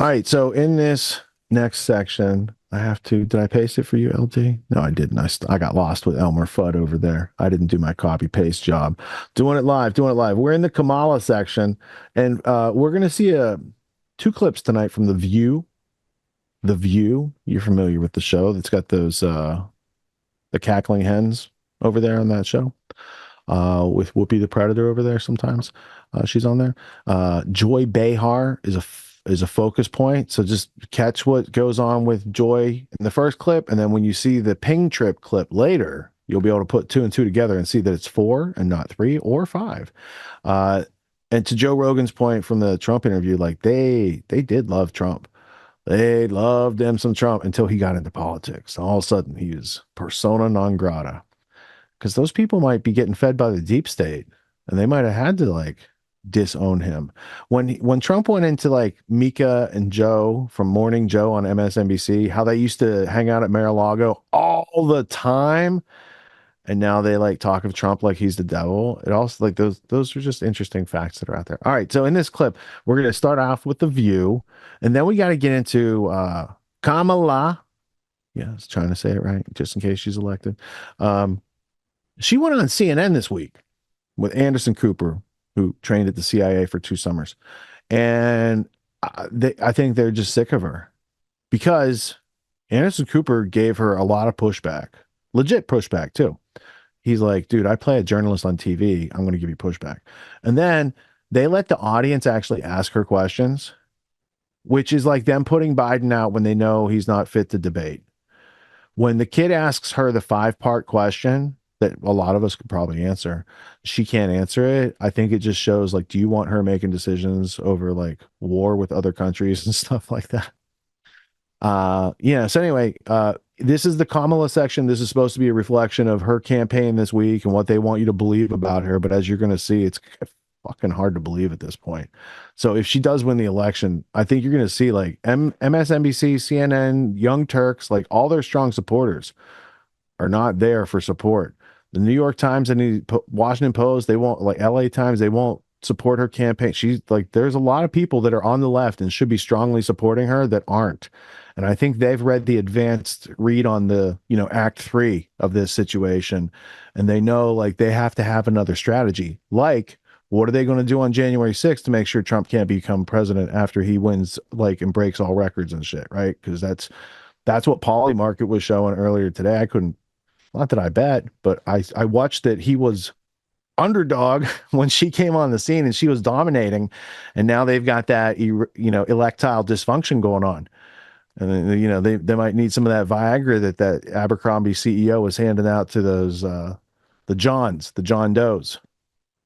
All right, so in this next section, I have to. Did I paste it for you, LT? No, I didn't. I got lost with Elmer Fudd over there. I didn't do my copy paste job. Doing it live. Doing it live. We're in the Kamala section, and we're gonna see two clips tonight from The View. The View. You're familiar with the show that's got those the cackling hens over there on that show. With Whoopi the Predator over there sometimes. She's on there. Joy Behar is a focus point. So just catch what goes on with Joy in the first clip, and then when you see the Ping Trip clip later, you'll be able to put two and two together and see that it's 4 and not 3 or 5. And to Joe Rogan's point from the Trump interview, like they did love Trump. They loved him some Trump until he got into politics. All of a sudden, he is persona non grata. Because those people might be getting fed by the deep state, and they might have had to like disown him. When Trump went into like Mika and Joe from Morning Joe on MSNBC, how they used to hang out at Mar-a-Lago all the time, and now they like talk of Trump like he's the devil. It also like those are just interesting facts that are out there. All right, so in this clip, we're gonna start off with The View, and then we got to get into Kamala. Yeah, I was trying to say it right, just in case she's elected. She went on CNN this week with Anderson Cooper, who trained at the CIA for 2 summers. And I think they're just sick of her because Anderson Cooper gave her a lot of pushback, legit pushback too. He's like, dude, I play a journalist on TV. I'm going to give you pushback. And then they let the audience actually ask her questions, which is like them putting Biden out when they know he's not fit to debate. When the kid asks her the 5-part question that a lot of us could probably answer, she can't answer it. I think it just shows like, do you want her making decisions over like war with other countries and stuff like that? Yeah. So anyway, this is the Kamala section. This is supposed to be a reflection of her campaign this week and what they want you to believe about her. But as you're going to see, it's fucking hard to believe at this point. So if she does win the election, I think you're going to see like MSNBC, CNN, Young Turks, like all their strong supporters are not there for support. The New York Times and the Washington Post, they won't, like LA Times, they won't support her campaign. She's like, there's a lot of people that are on the left and should be strongly supporting her that aren't. And I think they've read the advanced read on the, Act 3 of this situation. And they know like they have to have another strategy. Like, what are they going to do on January 6th to make sure Trump can't become president after he wins, like, and breaks all records and shit, right? Because that's what Polymarket was showing earlier today. I couldn't, not that I bet, but I watched that he was underdog when she came on the scene and she was dominating, and now they've got that electile dysfunction going on, and then they might need some of that Viagra that Abercrombie CEO was handing out to those the John Does.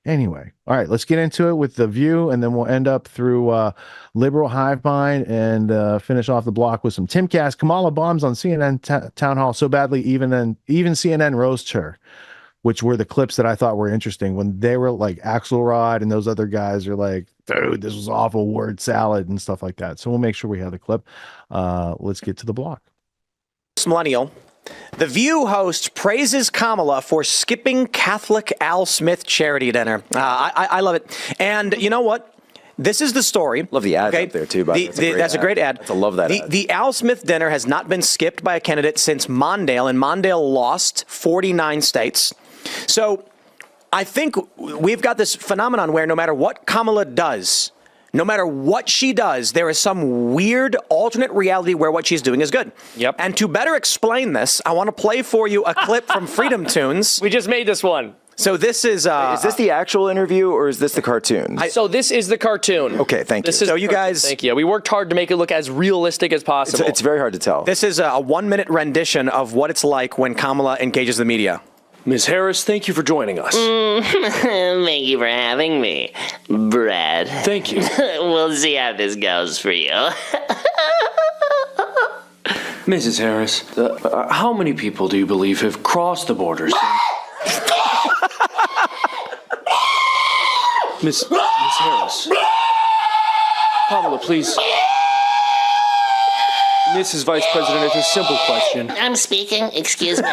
Anyway, all right, let's get into it with The View, and then we'll end up through Liberal Hive Mind and finish off the block with some Timcast. Kamala bombs on CNN town hall so badly, even CNN roasts her, which were the clips that I thought were interesting when they were like Axelrod and those other guys are like, dude, this was awful word salad and stuff like that. So we'll make sure we have the clip. Let's get to the block. Millennial. The View host praises Kamala for skipping Catholic Al Smith charity dinner. I love it. And you know what? This is the story. Love the ad up there, too. That's a great ad. I love that ad. The Al Smith dinner has not been skipped by a candidate since Mondale, and Mondale lost 49 states. So I think we've got this phenomenon where no matter what Kamala does, no matter what she does, there is some weird alternate reality where what she's doing is good. Yep. And to better explain this, I want to play for you a clip from Freedom Tunes. We just made this one. So this is... is this the actual interview or is this the cartoon? So this is the cartoon. Okay, thank you. So you guys... Thank you. We worked hard to make it look as realistic as possible. It's very hard to tell. This is a 1-minute rendition of what it's like when Kamala engages the media. Ms. Harris, thank you for joining us. Thank you for having me, Brad. Thank you. We'll see how this goes for you. Mrs. Harris, how many people do you believe have crossed the borders? Miss Harris. Kamala, please. Mrs. Vice President, it's a simple question. I'm speaking. Excuse me.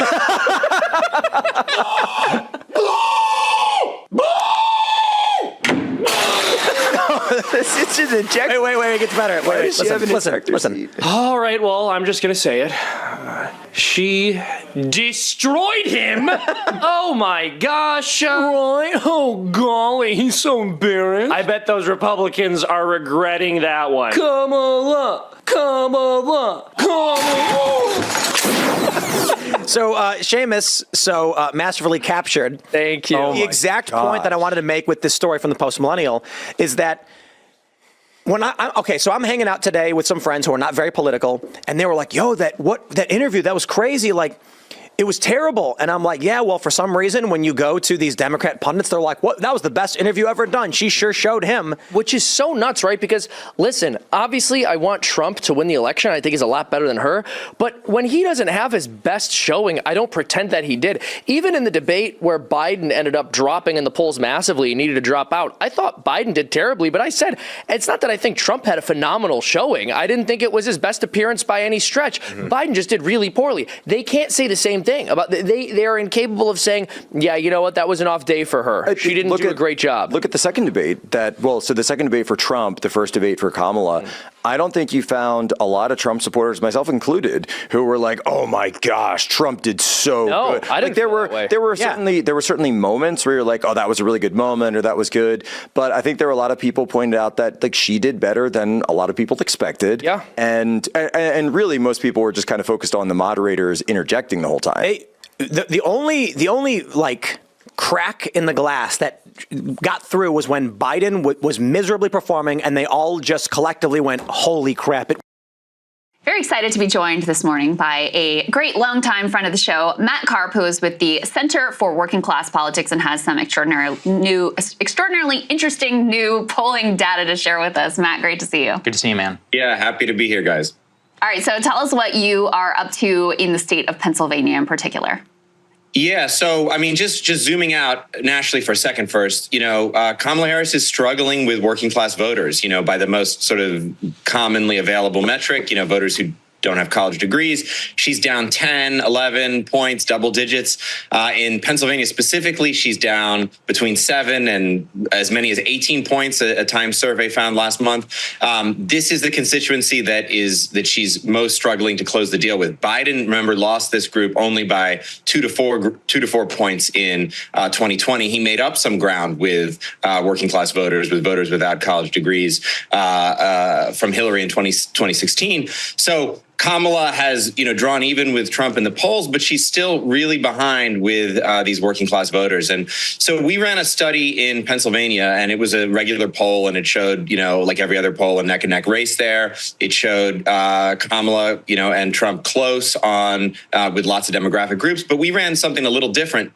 It's eject? Wait, it gets better. Why does she have an ejector listen. seat? All right, well, I'm just going to say it. She destroyed him. Oh my gosh. Right? Oh golly, he's so embarrassed. I bet those Republicans are regretting that one. Kamala. So, Seamus, masterfully captured. Thank you. The exact point that I wanted to make with this story from the Post-Millennial is that when so I'm hanging out today with some friends who are not very political, and they were like, yo, that interview, that was crazy. Like, it was terrible. And I'm like, yeah, well, for some reason, when you go to these Democrat pundits, they're like, what? That was the best interview ever done. She sure showed him. Which is so nuts, right? Because, listen, obviously I want Trump to win the election. I think he's a lot better than her. But when he doesn't have his best showing, I don't pretend that he did. Even in the debate where Biden ended up dropping in the polls massively and needed to drop out, I thought Biden did terribly. But I said, it's not that I think Trump had a phenomenal showing. I didn't think it was his best appearance by any stretch. Biden just did really poorly. They can't say the same thing about they are incapable of saying, yeah, you know what, that was an off day for her. She didn't do a great job. Look at the second debate so the second debate for Trump, the first debate for Kamala. I don't think you found a lot of Trump supporters, myself included, who were like, "Oh my gosh, Trump did so good." I didn't feel that way. There were certainly moments where you're like, "Oh, that was a really good moment," or "That was good." But I think there were a lot of people pointed out that like she did better than a lot of people expected. Yeah. And really, most people were just kind of focused on the moderators interjecting the whole time. The only like crack in the glass that got through was when Biden was miserably performing, and they all just collectively went, "Holy crap!" Very excited to be joined this morning by a great longtime friend of the show, Matt Karp, who is with the Center for Working Class Politics and has some extraordinarily interesting new polling data to share with us. Matt, great to see you. Good to see you, man. Yeah, happy to be here, guys. All right, so tell us what you are up to in the state of Pennsylvania in particular. Yeah, so I mean, just zooming out nationally for a second first, Kamala Harris is struggling with working class voters, by the most sort of commonly available metric, voters who don't have college degrees. She's down 10, 11 points, double digits. In Pennsylvania specifically, she's down between 7 and as many as 18 points, a Times survey found last month. This is the constituency that she's most struggling to close the deal with. Biden, remember, lost this group only by 2 to 4 points in 2020. He made up some ground with working class voters, with voters without college degrees from Hillary in 2016. So Kamala has, drawn even with Trump in the polls, but she's still really behind with these working class voters. And so we ran a study in Pennsylvania, and it was a regular poll, and it showed, like every other poll, a neck and neck race there. It showed Kamala, and Trump close on with lots of demographic groups. But we ran something a little different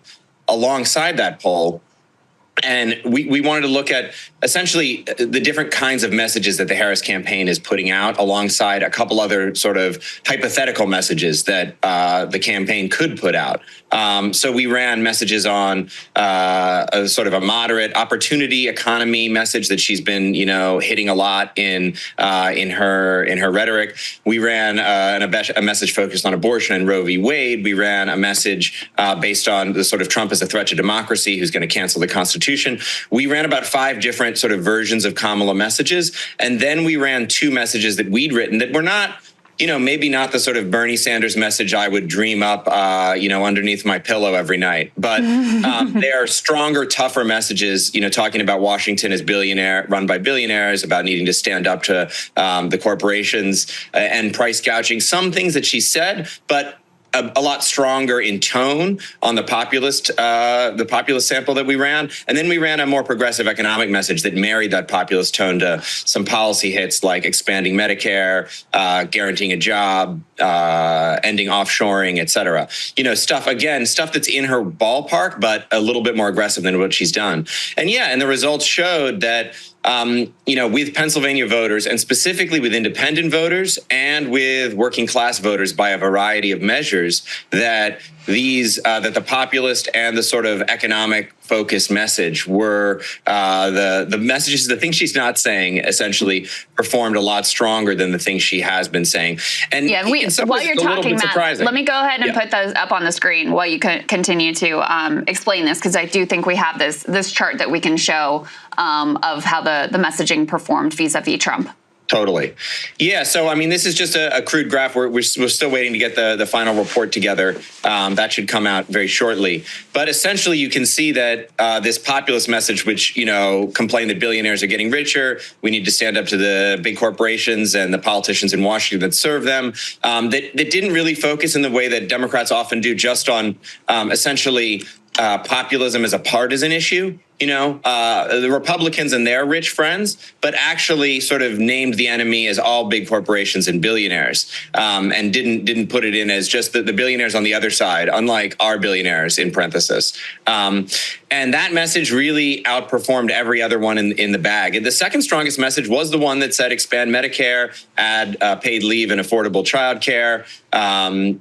alongside that poll. And we wanted to look at essentially the different kinds of messages that the Harris campaign is putting out alongside a couple other sort of hypothetical messages that the campaign could put out. So we ran messages on a sort of a moderate opportunity economy message that she's been, hitting a lot in her rhetoric. We ran a message focused on abortion and Roe v. Wade. We ran a message based on the sort of Trump as a threat to democracy, who's going to cancel the Constitution. We ran about 5 different sort of versions of Kamala messages. And then we ran 2 messages that we'd written that were not, maybe not the sort of Bernie Sanders message I would dream up, underneath my pillow every night. But they are stronger, tougher messages, talking about Washington as run by billionaires, about needing to stand up to the corporations and price gouging. Some things that she said, but a lot stronger in tone on the populist sample that we ran. And then we ran a more progressive economic message that married that populist tone to some policy hits like expanding Medicare, guaranteeing a job, ending offshoring, et cetera. Stuff that's in her ballpark, but a little bit more aggressive than what she's done. And the results showed that with Pennsylvania voters, and specifically with independent voters and with working class voters by a variety of measures, that that the populist and the sort of economic focused message were the messages, the things she's not saying, essentially performed a lot stronger than the things she has been saying. And yeah, while you're talking, Matt, let me go ahead and put those up on the screen while you continue to explain this, because I do think we have this chart that we can show of how the messaging performed vis-a-vis Trump. Totally. Yeah. So, I mean, this is just a crude graph. We're still waiting to get the final report together. That should come out very shortly. But essentially, you can see that this populist message, which, complain that billionaires are getting richer, we need to stand up to the big corporations and the politicians in Washington that serve them, that didn't really focus in the way that Democrats often do, just on essentially populism as a partisan issue. The Republicans and their rich friends, but actually sort of named the enemy as all big corporations and billionaires, and didn't put it in as just the billionaires on the other side, unlike our billionaires in parenthesis. And that message really outperformed every other one in the bag. And the second strongest message was the one that said expand Medicare, add paid leave and affordable childcare,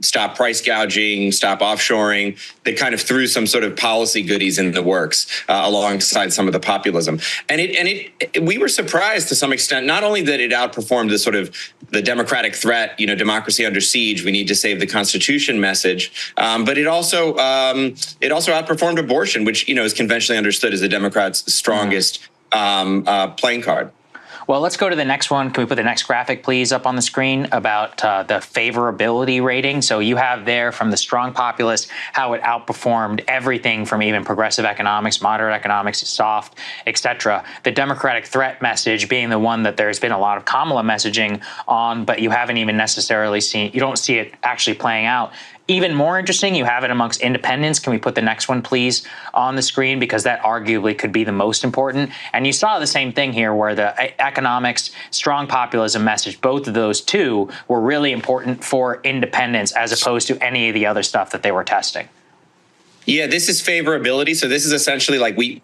stop price gouging, stop offshoring. They kind of threw some sort of policy goodies in the works alongside some of the populism. And we were surprised to some extent, not only that it outperformed the sort of the democratic threat, democracy under siege, we need to save the Constitution message, but it also outperformed abortion, which, is conventionally understood as the Democrats' strongest playing card. Well, let's go to the next one. Can we put the next graphic, please, up on the screen about the favorability rating? So you have there from the strong populist how it outperformed everything from even progressive economics, moderate economics, soft, etc. The Democratic threat message being the one that there's been a lot of Kamala messaging on, but you haven't even necessarily seen, you don't see it actually playing out. Even more interesting, you have it amongst independents. Can we put the next one, please, on the screen? Because that arguably could be the most important. And you saw the same thing here where the economics, strong populism message, both of those two were really important for independents as opposed to any of the other stuff that they were testing. Yeah, this is favorability. So this is essentially like we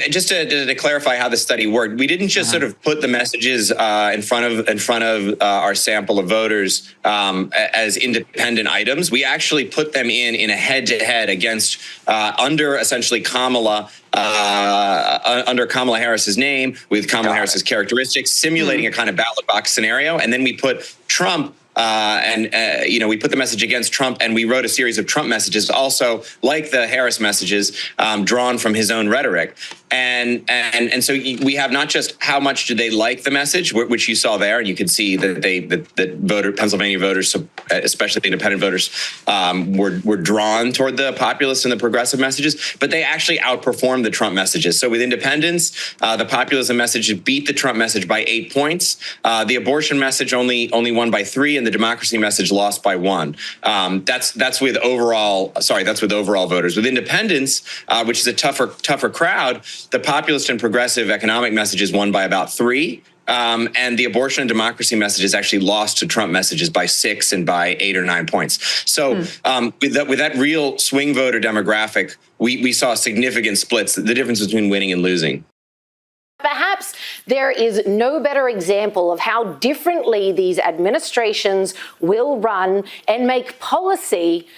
just to clarify how the study worked. We didn't just sort of put the messages in front of our sample of voters as independent items. We actually put them in a head-to-head against under essentially Kamala. Under Kamala Harris's name, with Kamala Harris's characteristics, simulating a kind of ballot box scenario, and then we put Trump. We put the message against Trump, and we wrote a series of Trump messages, also like the Harris messages, drawn from his own rhetoric. And so we have not just how much do they like the message, which you saw there, and you can see that Pennsylvania voters, especially independent voters, were drawn toward the populist and the progressive messages, but they actually outperformed the Trump messages. So with independents, the populism message beat the Trump message by 8 points. The abortion message only won by 3, and the democracy message lost by 1. That's with overall voters. With independents, which is a tougher crowd, the populist and progressive economic messages won by about 3. And the abortion and democracy messages actually lost to Trump messages by 6 and by 8 or 9 points. So with that real swing voter demographic, we saw significant splits, the difference between winning and losing. Perhaps there is no better example of how differently these administrations will run and make policy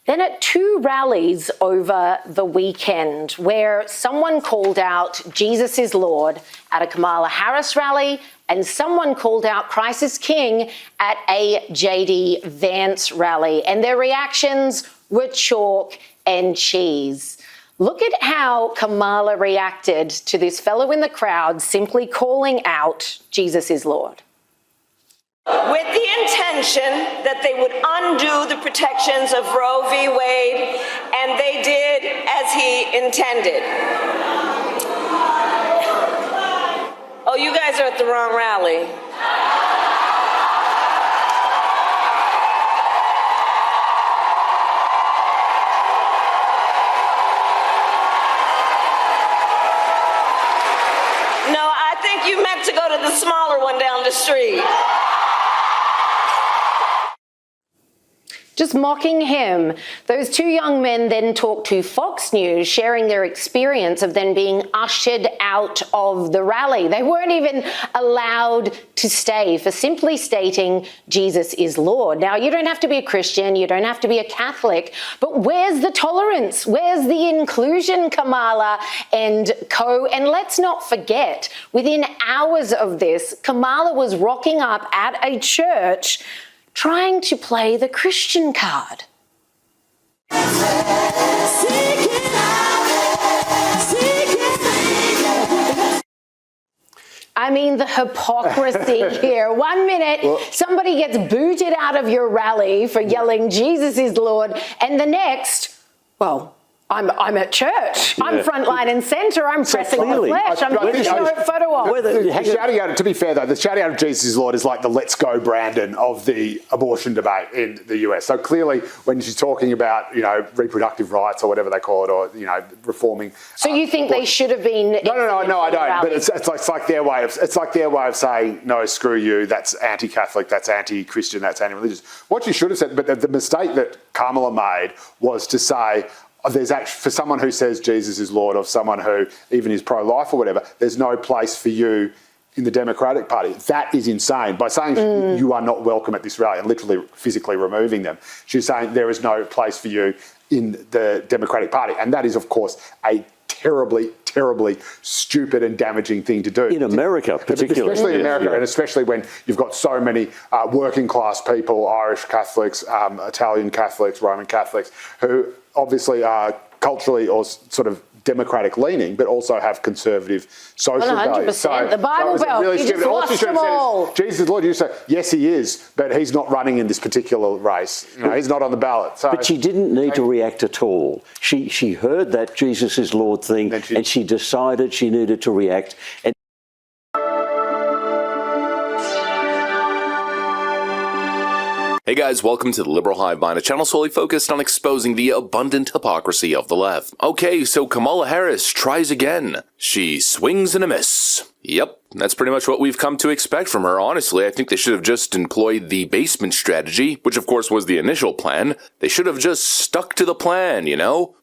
than at 2 rallies over the weekend, where someone called out Jesus is Lord at a Kamala Harris rally and someone called out Christ is King at a J.D. Vance rally. And their reactions were chalk and cheese. Look at how Kamala reacted to this fellow in the crowd simply calling out Jesus is Lord. With the intention that they would undo the protections of Roe v. Wade, and they did as he intended. Oh, you guys are at the wrong rally. No, I think you meant to go to the smaller one down the street. just mocking him. Those two young men then talked to Fox News, sharing their experience of then being ushered out of the rally. They weren't even allowed to stay for simply stating Jesus is Lord. Now, you don't have to be a Christian, you don't have to be a Catholic, but where's the tolerance? Where's the inclusion, Kamala and co? And let's not forget, within hours of this, Kamala was rocking up at a church trying to play the Christian card. I mean, the hypocrisy here. 1 minute, somebody gets booted out of your rally for yelling, Jesus is Lord, and the next, well, I'm at church. I'm frontline and centre. I'm pressing the flesh. I'm putting a photo op. To be fair, though, the shouting out of Jesus is Lord is like the Let's Go Brandon of the abortion debate in the US. So clearly, when she's talking about, reproductive rights or whatever they call it, or, reforming. So you think they should have been? No, I don't. But it's like their way of saying, no, screw you. That's anti-Catholic. That's anti-Christian. That's anti-religious. What you should have said, but the mistake that Kamala made was to say, there's actually, for someone who says Jesus is Lord, or someone who even is pro-life or whatever, there's no place for you in the Democratic Party. That is insane. By saying you are not welcome at this rally and literally physically removing them, she's saying there is no place for you in the Democratic Party. And that is, of course, a terribly, terribly stupid and damaging thing to do. In America, particularly. Especially in America, and especially when you've got so many working class people, Irish Catholics, Italian Catholics, Roman Catholics, who obviously are culturally or sort of democratic leaning, but also have conservative social 100%. values. So, the Bible Belt, really you just lost them all. Jesus is Lord. You say, yes, he is, but he's not running in this particular race. He's not on the ballot. So, but she didn't need to react at all. She heard that Jesus is Lord thing, and she decided she needed to react. And Hey guys, welcome to the Liberal Hive Mind, a channel solely focused on exposing the abundant hypocrisy of the left. Okay, so Kamala Harris tries again. She swings and a miss. Yep, that's pretty much what we've come to expect from her, honestly. I think they should have just employed the basement strategy, which of course was the initial plan. They should have just stuck to the plan,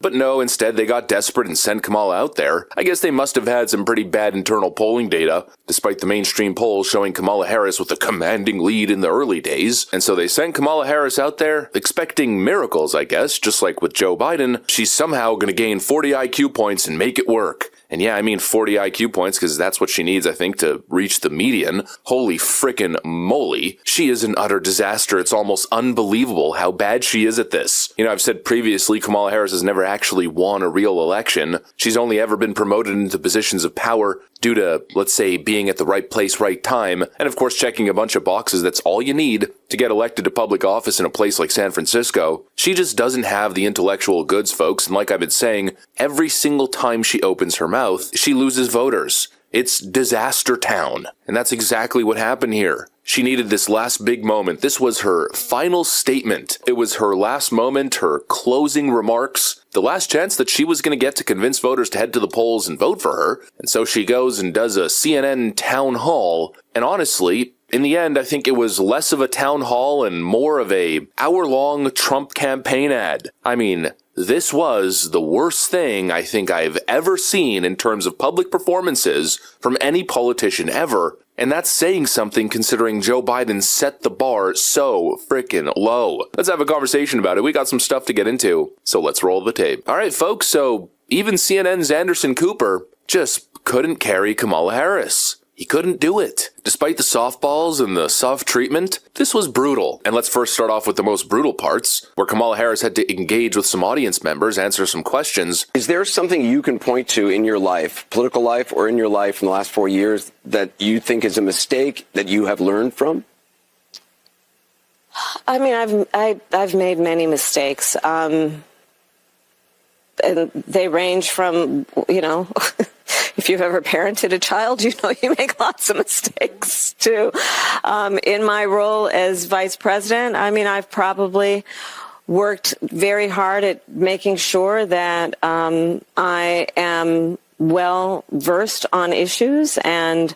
But no, instead they got desperate and sent Kamala out there. I guess they must have had some pretty bad internal polling data, despite the mainstream polls showing Kamala Harris with a commanding lead in the early days. And so they sent Kamala Harris out there, expecting miracles, I guess, just like with Joe Biden. She's somehow going to gain 40 IQ points and make it work. And yeah, I mean 40 IQ points because that's what she needs, I think, to reach the median. Holy frickin' moly. She is an utter disaster. It's almost unbelievable how bad she is at this. I've said previously Kamala Harris has never actually won a real election. She's only ever been promoted into positions of power due to, let's say, being at the right place, right time, and of course checking a bunch of boxes. That's all you need to get elected to public office in a place like San Francisco. She just doesn't have the intellectual goods, folks, and like I've been saying, every single time she opens her mouth, she loses voters. It's disaster town, and that's exactly what happened here. She needed this last big moment. This was her final statement. It was her last moment, her closing remarks, the last chance that she was going to get to convince voters to head to the polls and vote for her. And so she goes and does a CNN town hall. And honestly, in the end, I think it was less of a town hall and more of a hour-long Trump campaign ad. I mean, this was the worst thing I think I've ever seen in terms of public performances from any politician ever. And that's saying something considering Joe Biden set the bar so frickin' low. Let's have a conversation about it. We got some stuff to get into, so let's roll the tape. All right, folks, so even CNN's Anderson Cooper just couldn't carry Kamala Harris. He couldn't do it. Despite the softballs and the soft treatment, this was brutal. And let's first start off with the most brutal parts, where Kamala Harris had to engage with some audience members, answer some questions. Is there something you can point to in your life, political life or in your life in the last 4 years, that you think is a mistake that you have learned from? I mean, I've made many mistakes. And they range from, if you've ever parented a child, you make lots of mistakes too. In my role as vice president, I mean, I've probably worked very hard at making sure that I am well versed on issues, and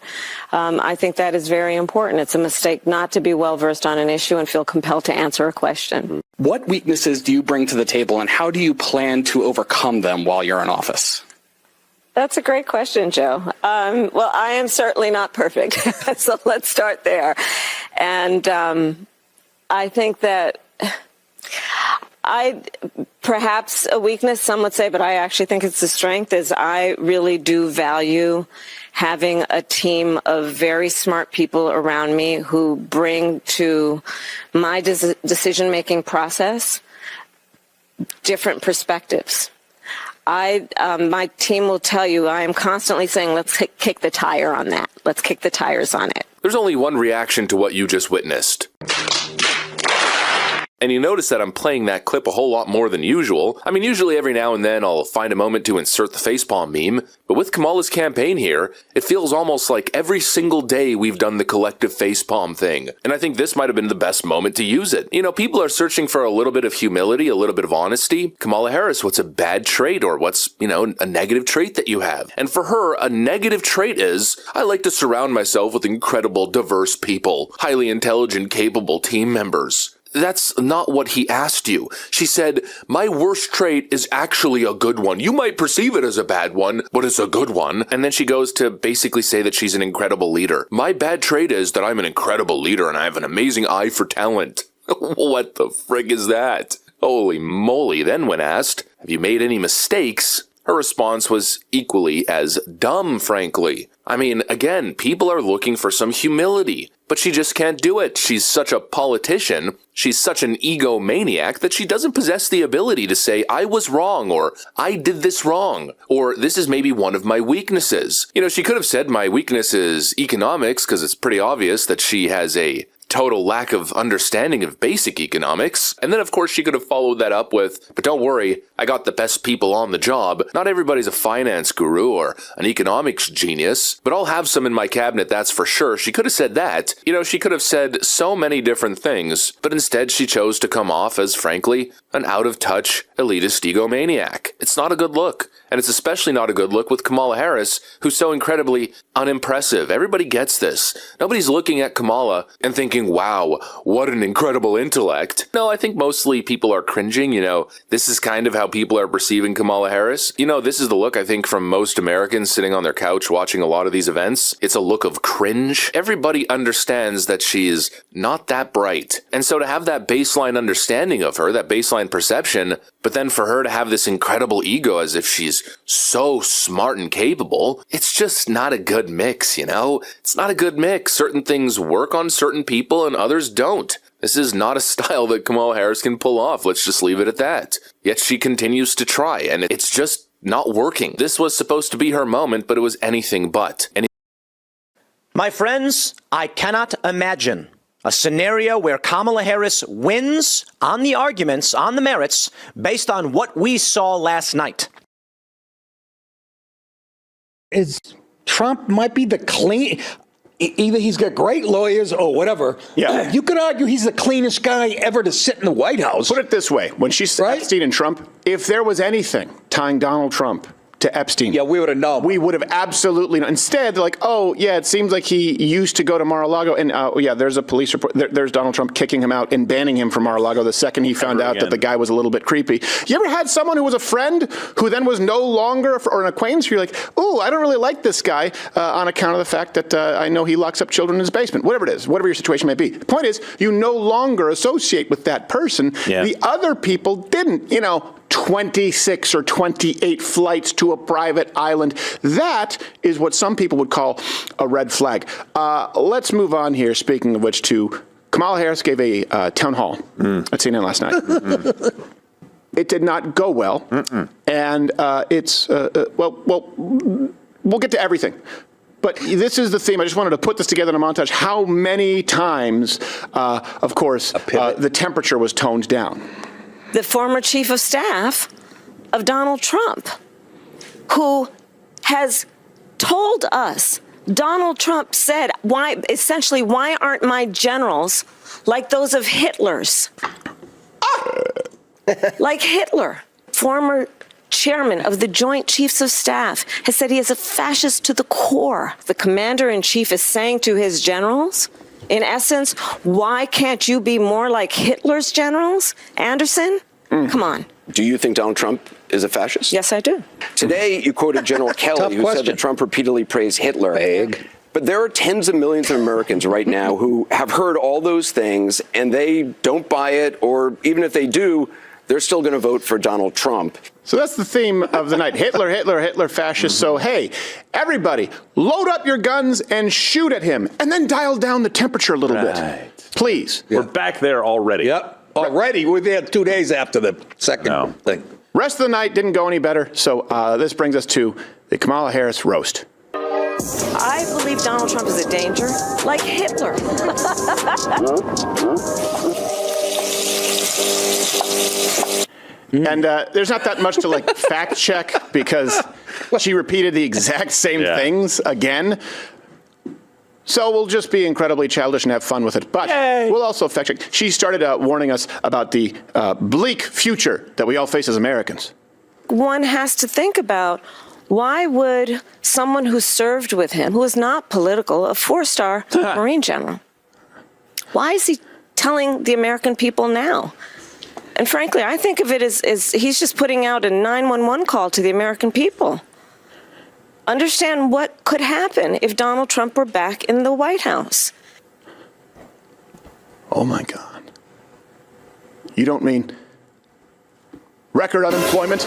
I think that is very important. It's a mistake not to be well versed on an issue and feel compelled to answer a question. What weaknesses do you bring to the table, and how do you plan to overcome them while you're in office? That's a great question, Joe. Well, I am certainly not perfect, so let's start there. And I think that perhaps a weakness, some would say, but I actually think it's a strength, is I really do value having a team of very smart people around me who bring to my decision-making process different perspectives. My team will tell you, I am constantly saying, let's kick the tire on that. Let's kick the tires on it. There's only one reaction to what you just witnessed. And you notice that I'm playing that clip a whole lot more than usual. I mean, usually every now and then I'll find a moment to insert the facepalm meme, but with Kamala's campaign here, it feels almost like every single day we've done the collective facepalm thing. And I think this might have been the best moment to use it. You know, people are searching for a little bit of humility, a little bit of honesty. Kamala Harris, what's a bad trait, or what's, a negative trait that you have? And for her, a negative trait is, I like to surround myself with incredible, diverse people, highly intelligent, capable team members. That's not what he asked you. She said, my worst trait is actually a good one. You might perceive it as a bad one, but it's a good one. And then she goes to basically say that she's an incredible leader. My bad trait is that I'm an incredible leader and I have an amazing eye for talent. What the frig is that? Holy moly. Then when asked, have you made any mistakes? Her response was equally as dumb, frankly. I mean, again, people are looking for some humility, but she just can't do it. She's such a politician, she's such an egomaniac that she doesn't possess the ability to say, I was wrong, or I did this wrong, or this is maybe one of my weaknesses. She could have said my weakness is economics, because it's pretty obvious that she has a total lack of understanding of basic economics. And then, of course, she could have followed that up with, but don't worry, I got the best people on the job. Not everybody's a finance guru or an economics genius, but I'll have some in my cabinet, that's for sure. She could have said that. She could have said so many different things, but instead she chose to come off as, frankly, an out-of-touch, elitist egomaniac. It's not a good look. And it's especially not a good look with Kamala Harris, who's so incredibly unimpressive. Everybody gets this. Nobody's looking at Kamala and thinking, wow, what an incredible intellect. No, I think mostly people are cringing. This is kind of how people are perceiving Kamala Harris. This is the look, I think, from most Americans sitting on their couch watching a lot of these events. It's a look of cringe. Everybody understands that she's not that bright. And so to have that baseline understanding of her, that baseline perception, but then for her to have this incredible ego as if she's so smart and capable, it's just not a good mix, It's not a good mix. Certain things work on certain people and others don't. This is not a style that Kamala Harris can pull off. Let's just leave it at that. Yet she continues to try, and it's just not working. This was supposed to be her moment, but it was anything but. My friends, I cannot imagine a scenario where Kamala Harris wins on the arguments, on the merits, based on what we saw last night. Trump might be the clean. Either he's got great lawyers or whatever. Yeah. You could argue he's the cleanest guy ever to sit in the White House. Put it this way. When she said Epstein and Trump, if there was anything tying Donald Trump to Epstein. Yeah, we would have known. We would have absolutely known. Instead, they're like, oh, yeah, it seems like he used to go to Mar-a-Lago. And, there's a police report. There's Donald Trump kicking him out and banning him from Mar-a-Lago the second he found out that the guy was a little bit creepy. You ever had someone who was a friend who then was no longer, or an acquaintance, you're like, ooh, I don't really like this guy on account of the fact that I know he locks up children in his basement. Whatever it is, whatever your situation may be. The point is, you no longer associate with that person. Yeah. The other people didn't, 26 or 28 flights to a private island. That is what some people would call a red flag. Let's move on here, speaking of which, to Kamala Harris gave a town hall at CNN last night. It did not go well. And it's, we'll get to everything. But this is the theme. I just wanted to put this together in a montage. How many times, of course, the temperature was toned down? The former chief of staff of Donald Trump, who has told us, Donald Trump said, why aren't my generals like those of Hitler's? Like Hitler. Former chairman of the Joint Chiefs of Staff has said he is a fascist to the core. The commander-in-chief is saying to his generals, in essence, why can't you be more like Hitler's generals? Anderson, come on. Do you think Donald Trump is a fascist? Yes, I do. Today, you quoted General Kelly, who said that Trump repeatedly praised Hitler. But there are tens of millions of Americans right now who have heard all those things, and they don't buy it, or even if they do, they're still going to vote for Donald Trump. So that's the theme of the night. Hitler, Hitler, Hitler, fascist. So, hey, everybody, load up your guns and shoot at him, and then dial down the temperature a little bit. Please. We're back there already. Yep. Already. We're there 2 days after the second thing. Rest of the night didn't go any better. So this brings us to the Kamala Harris roast. I believe Donald Trump is a danger, like Hitler. And there's not that much to like fact check because she repeated the exact same things again. So we'll just be incredibly childish and have fun with it. But we'll also fact check. She started warning us about the bleak future that we all face as Americans. One has to think about, why would someone who served with him, who is not political, a 4-star Marine general, why is he telling the American people now? And frankly, I think of it as he's just putting out a 911 call to the American people. Understand what could happen if Donald Trump were back in the White House. Oh, my God. You don't mean record unemployment?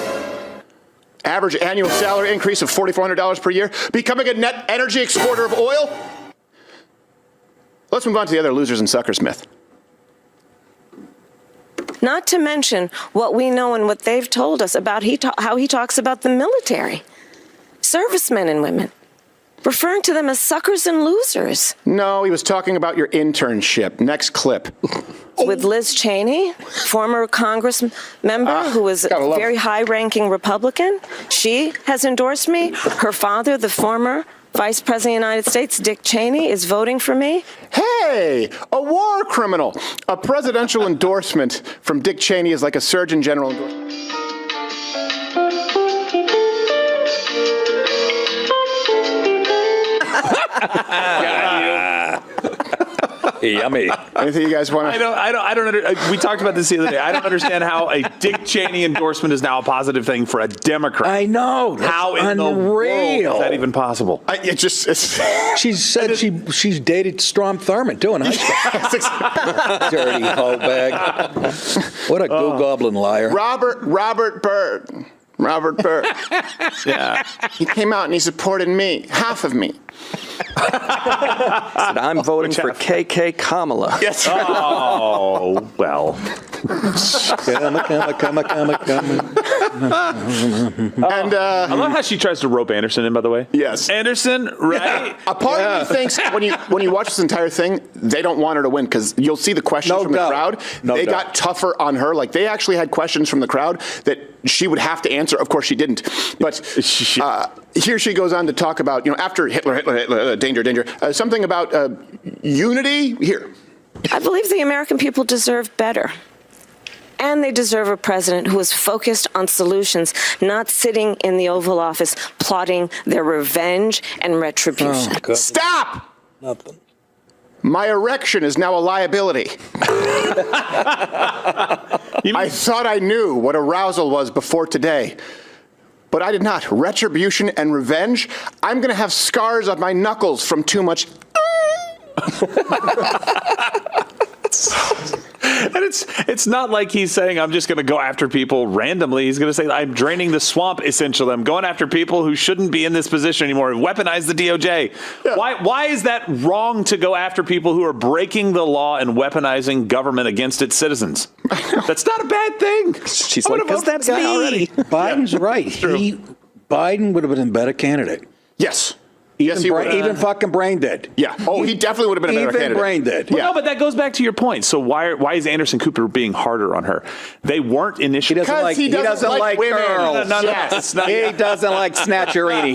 Average annual salary increase of $4,400 per year? Becoming a net energy exporter of oil? Let's move on to the other losers and suckers myth. Not to mention what we know and what they've told us about how he talks about the military, servicemen and women, referring to them as suckers and losers. No, he was talking about your internship. Next clip. With Liz Cheney, former Congress member who was a very high-ranking Republican. She has endorsed me. Her father, the former Vice President of the United States, Dick Cheney, is voting for me. Hey, a war criminal. A presidential endorsement from Dick Cheney is like a Surgeon General endorsement. Yummy. Anything you guys want to? I don't. We talked about this the other day. I don't understand how a Dick Cheney endorsement is now a positive thing for a Democrat. I know. That's how in unreal. the world is that even possible? She said she's dated Strom Thurmond too in high school. Dirty hoe bag. What a go-goblin liar. Robert Byrd. Yeah. He came out and he supported me, half of me. Said, I'm voting for KK Kamala. Yes. Oh, well. And I love how she tries to rope Anderson in, by the way. Yes. Anderson, right? Yeah. A part of me thinks when you watch this entire thing, they don't want her to win because you'll see the questions from the crowd. They got tougher on her. Like they actually had questions from the crowd that she would have to answer. Of course she didn't. But here she goes on to talk about, after Hitler, danger, something about unity. Here. I believe the American people deserve better. And they deserve a president who is focused on solutions, not sitting in the Oval Office plotting their revenge and retribution. Oh, stop! Nothing. My erection is now a liability. I thought I knew what arousal was before today, but I did not. Retribution and revenge? I'm going to have scars on my knuckles from too much. And it's not like he's saying, I'm just going to go after people randomly. He's going to say, I'm draining the swamp, essentially. I'm going after people who shouldn't be in this position anymore. Weaponize the DOJ. Yeah. Why is that wrong to go after people who are breaking the law and weaponizing government against its citizens? That's not a bad thing. She's like, because that's me. Biden's right. Biden would have been a better candidate. Yes. Even fucking brain dead. Yeah. Oh, he definitely would have been a better candidate. Even brain dead. Well, no, but that goes back to your point. So why is Anderson Cooper being harder on her? They weren't initially. He doesn't like women. girls. No, yes. He doesn't like snatcherini.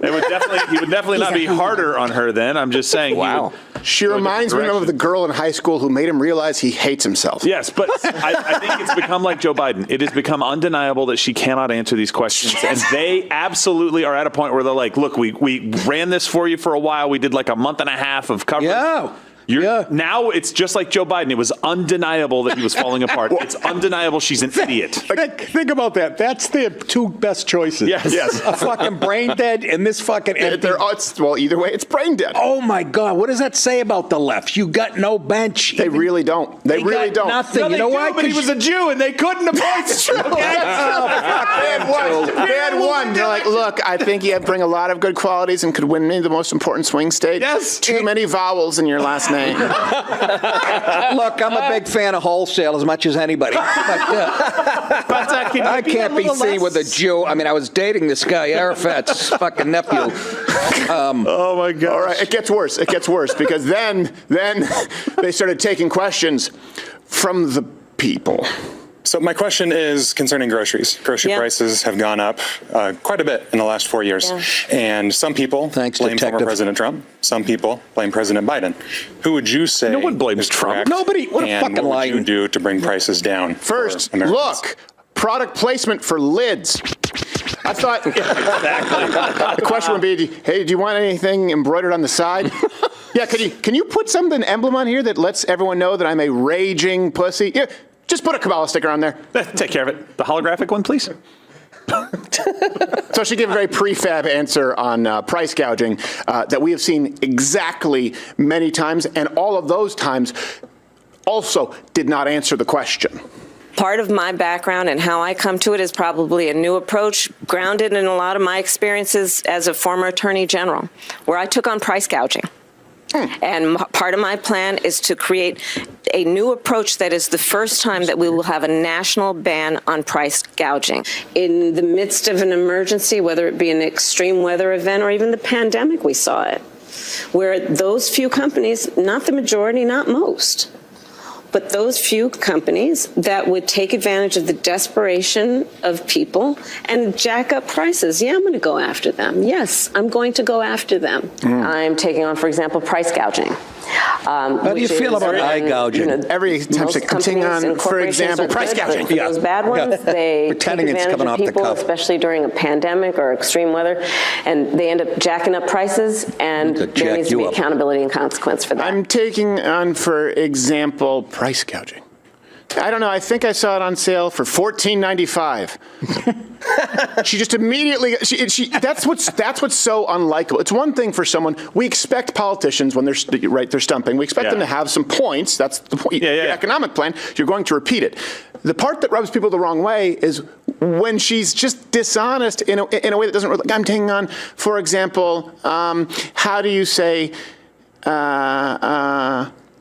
He would definitely not be harder on her then. I'm just saying. Wow. She reminds me of the girl in high school who made him realize he hates himself. Yes, but I think it's become like Joe Biden. It has become undeniable that she cannot answer these questions. And they absolutely are at a point where they're like, look, we ran this for you for a while. We did like a month and a half of coverage. Now it's just like Joe Biden. It was undeniable that he was falling apart. It's undeniable she's an idiot. Think about that. That's the two best choices. Yes. A fucking brain dead and this fucking empty. Well, either way, it's brain dead. Oh, my God. What does that say about the left? You got no bench. They really don't. They really don't. Nothing. No, you know why? But he was a Jew and they couldn't appoint him. Bad one. They're like, look, I think you bring a lot of good qualities and could win me the most important swing state. Yes. Too many vowels in your last name. Look, I'm a big fan of wholesale as much as anybody. But, I can't be seen with a Jew. I mean, I was dating this guy, Arafat's fucking nephew. Oh, my God. All right, it gets worse. It gets worse because then they started taking questions from the people. So my question is concerning groceries. Grocery prices have gone up quite a bit in the last 4 years. Yeah. And some people blame former President Trump. Some people blame President Biden. Who would you say no one blames Trump. Nobody. What a fucking lie. What would you do to bring prices down? First, look, product placement for lids. I thought the question would be, hey, do you want anything embroidered on the side? Yeah, can you put something emblem on here that lets everyone know that I'm a raging pussy? Yeah. Just put a Kamala sticker on there. Take care of it. The holographic one, please. So she gave a very prefab answer on price gouging that we have seen exactly many times, and all of those times also did not answer the question. Part of my background and how I come to it is probably a new approach grounded in a lot of my experiences as a former attorney general, where I took on price gouging. And part of my plan is to create a new approach that is the first time that we will have a national ban on price gouging. In the midst of an emergency, whether it be an extreme weather event or even the pandemic, we saw it, where those few companies, not the majority, not most, but those few companies that would take advantage of the desperation of people and jack up prices. Yeah, I'm going to go after them. Yes, I'm going to go after them. I'm taking on, for example, price gouging. How do you feel about eye gouging? Every time I'm taking on, for example, price gouging. For those bad ones, they pretending take it's advantage coming of off the people, cuff. especially during a pandemic or extreme weather, and they end up jacking up prices, and there needs to be accountability and consequence for that. I'm taking on, for example, price gouging. I don't know. I think I saw it on sale for $14.95. She just immediately. That's what's so unlikable. It's one thing for someone. We expect politicians when they're stumping. We expect them to have some points. That's the point. Your economic plan. You're going to repeat it. The part that rubs people the wrong way is when she's just dishonest in a way that doesn't. I'm taking on, for example, how do you say?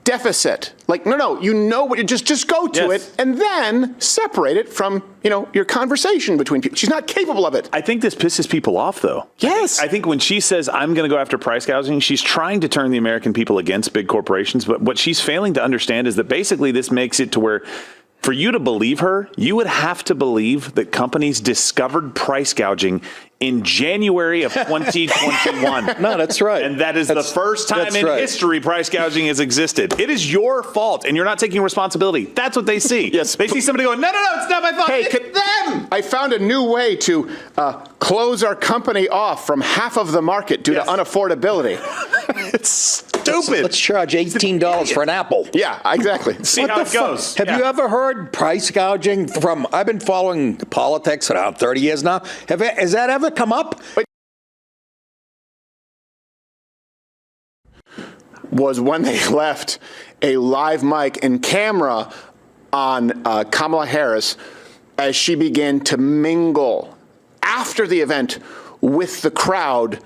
Deficit. Like, no, you know what, just go to it and then separate it from, your conversation between people. She's not capable of it. I think this pisses people off, though. Yes. I think when she says, I'm going to go after price gouging, she's trying to turn the American people against big corporations. But what she's failing to understand is that basically this makes it to where for you to believe her, you would have to believe that companies discovered price gouging in January of 2021. No, that's right. And that is the first time in history price gouging has existed. It is your fault, and you're not taking responsibility. That's what they see. Yes. They see somebody going, no, it's not my fault. Hey, it's them. I found a new way to close our company off from half of the market due to unaffordability. It's stupid. Let's charge $18 for an apple. Yeah, exactly. See how it goes. Have you ever heard price gouging from, I've been following politics for around 30 years now. Has that ever come up? Was when they left a live mic and camera on Kamala Harris as she began to mingle after the event with the crowd,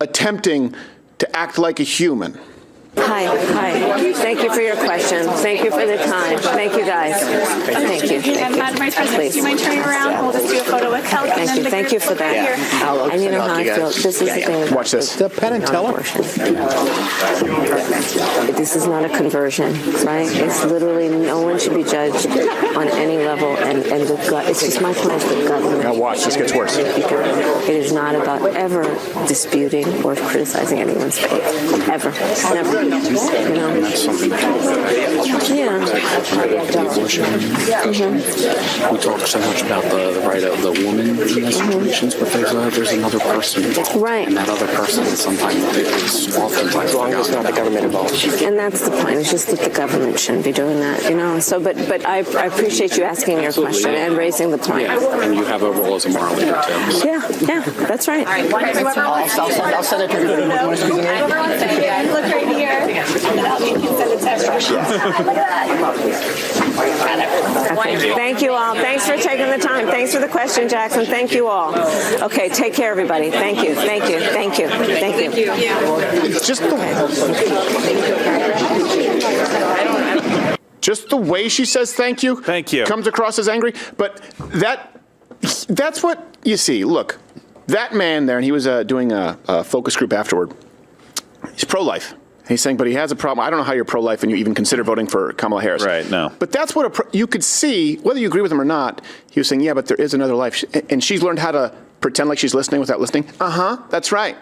attempting to act like a human. Hi. Thank you for your question. Thank you for the time. Thank you, guys. Thank you. Madam Vice President, do you mind turning around? We'll just do a photo with Kelly. Thank you for that. And you know how I feel. This is the thing. Watch this. The Penn and Teller. This is not a conversion, right? It's literally no one should be judged on any level, and it's just my point of the government. Now watch. This gets worse. It is not about ever disputing or criticizing anyone's faith. Ever. Never. You know? Yeah. We talk so much about the right of the woman in these situations, but there's another person involved. Right. And that other person sometimes is oftentimes it's not the government involved. And that's the point. It's just that the government shouldn't be doing that, you know. So, but I appreciate you asking your question and raising the point. Yeah. And you have a role as a moral leader too. Yeah, that's right. I'll send it to everybody. Look right here. Okay. Thank you all. Thanks for taking the time. Thanks for the question, Jackson. Thank you all. Okay, take care, everybody. Thank you. Just the way she says thank you comes across as angry. But that's what you see. Look, that man there, and he was doing a focus group afterward. He's pro-life. He's saying, but he has a problem. I don't know how you're pro-life and you even consider voting for Kamala Harris. Right, no. But that's what you could see, whether you agree with him or not, he was saying, yeah, but there is another life. And she's learned how to pretend like she's listening without listening. That's right.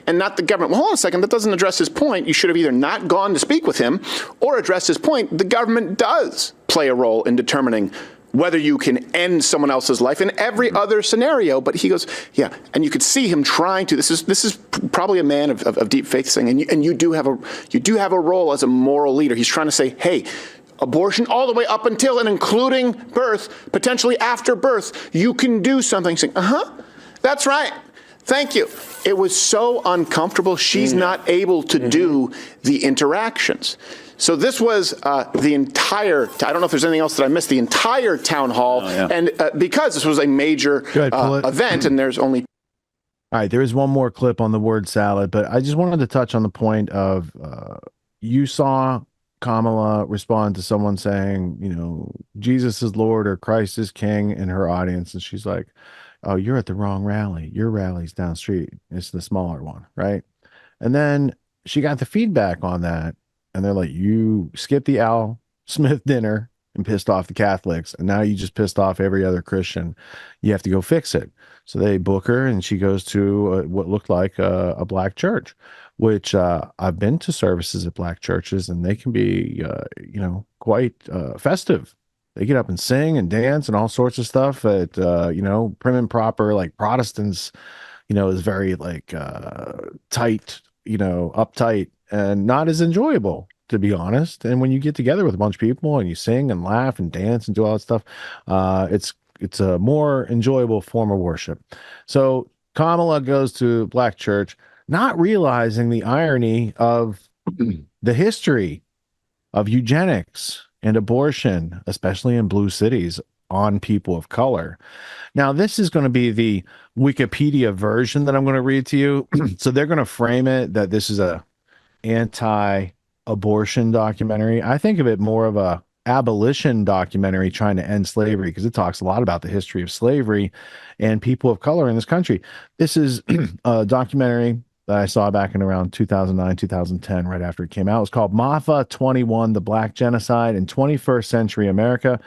And not the government. Well, hold on a second. That doesn't address his point. You should have either not gone to speak with him or addressed his point. The government does play a role in determining whether you can end someone else's life in every other scenario. But he goes, yeah, and you could see him trying to. This is probably a man of deep faith saying, and you do have a role as a moral leader. He's trying to say, hey, abortion all the way up until and including birth, potentially after birth, you can do something. Saying, that's right. Thank you. It was so uncomfortable. She's not able to do the interactions. So this was the entire, I don't know if there's anything else that I missed, the entire town hall. And because this was a major event and there's only. All right, there is one more clip on the word salad, but I just wanted to touch on the point of you saw Kamala respond to someone saying, you know, Jesus is Lord or Christ is King in her audience. And she's like, oh, you're at the wrong rally. Your rally's down the street. It's the smaller one, right? And then she got the feedback on that. And they're like, you skipped the Al Smith dinner and pissed off the Catholics. And now you just pissed off every other Christian. You have to go fix it. So they book her and she goes to what looked like a black church, which I've been to services at black churches and they can be, quite festive. They get up and sing and dance and all sorts of stuff at, prim and proper, like Protestants, is very like tight, uptight and not as enjoyable, to be honest. And when you get together with a bunch of people and you sing and laugh and dance and do all that stuff, it's a more enjoyable form of worship. So Kamala goes to black church, not realizing the irony of the history of eugenics and abortion, especially in blue cities, on people of color. Now, this is going to be the Wikipedia version that I'm going to read to you. So they're going to frame it that this is a anti-abortion documentary. I think of it more of a abolition documentary trying to end slavery because it talks a lot about the history of slavery and people of color in this country. This is a documentary that I saw back in around 2009, 2010, right after it came out. It was called MAFA 21, The Black Genocide in 21st Century America.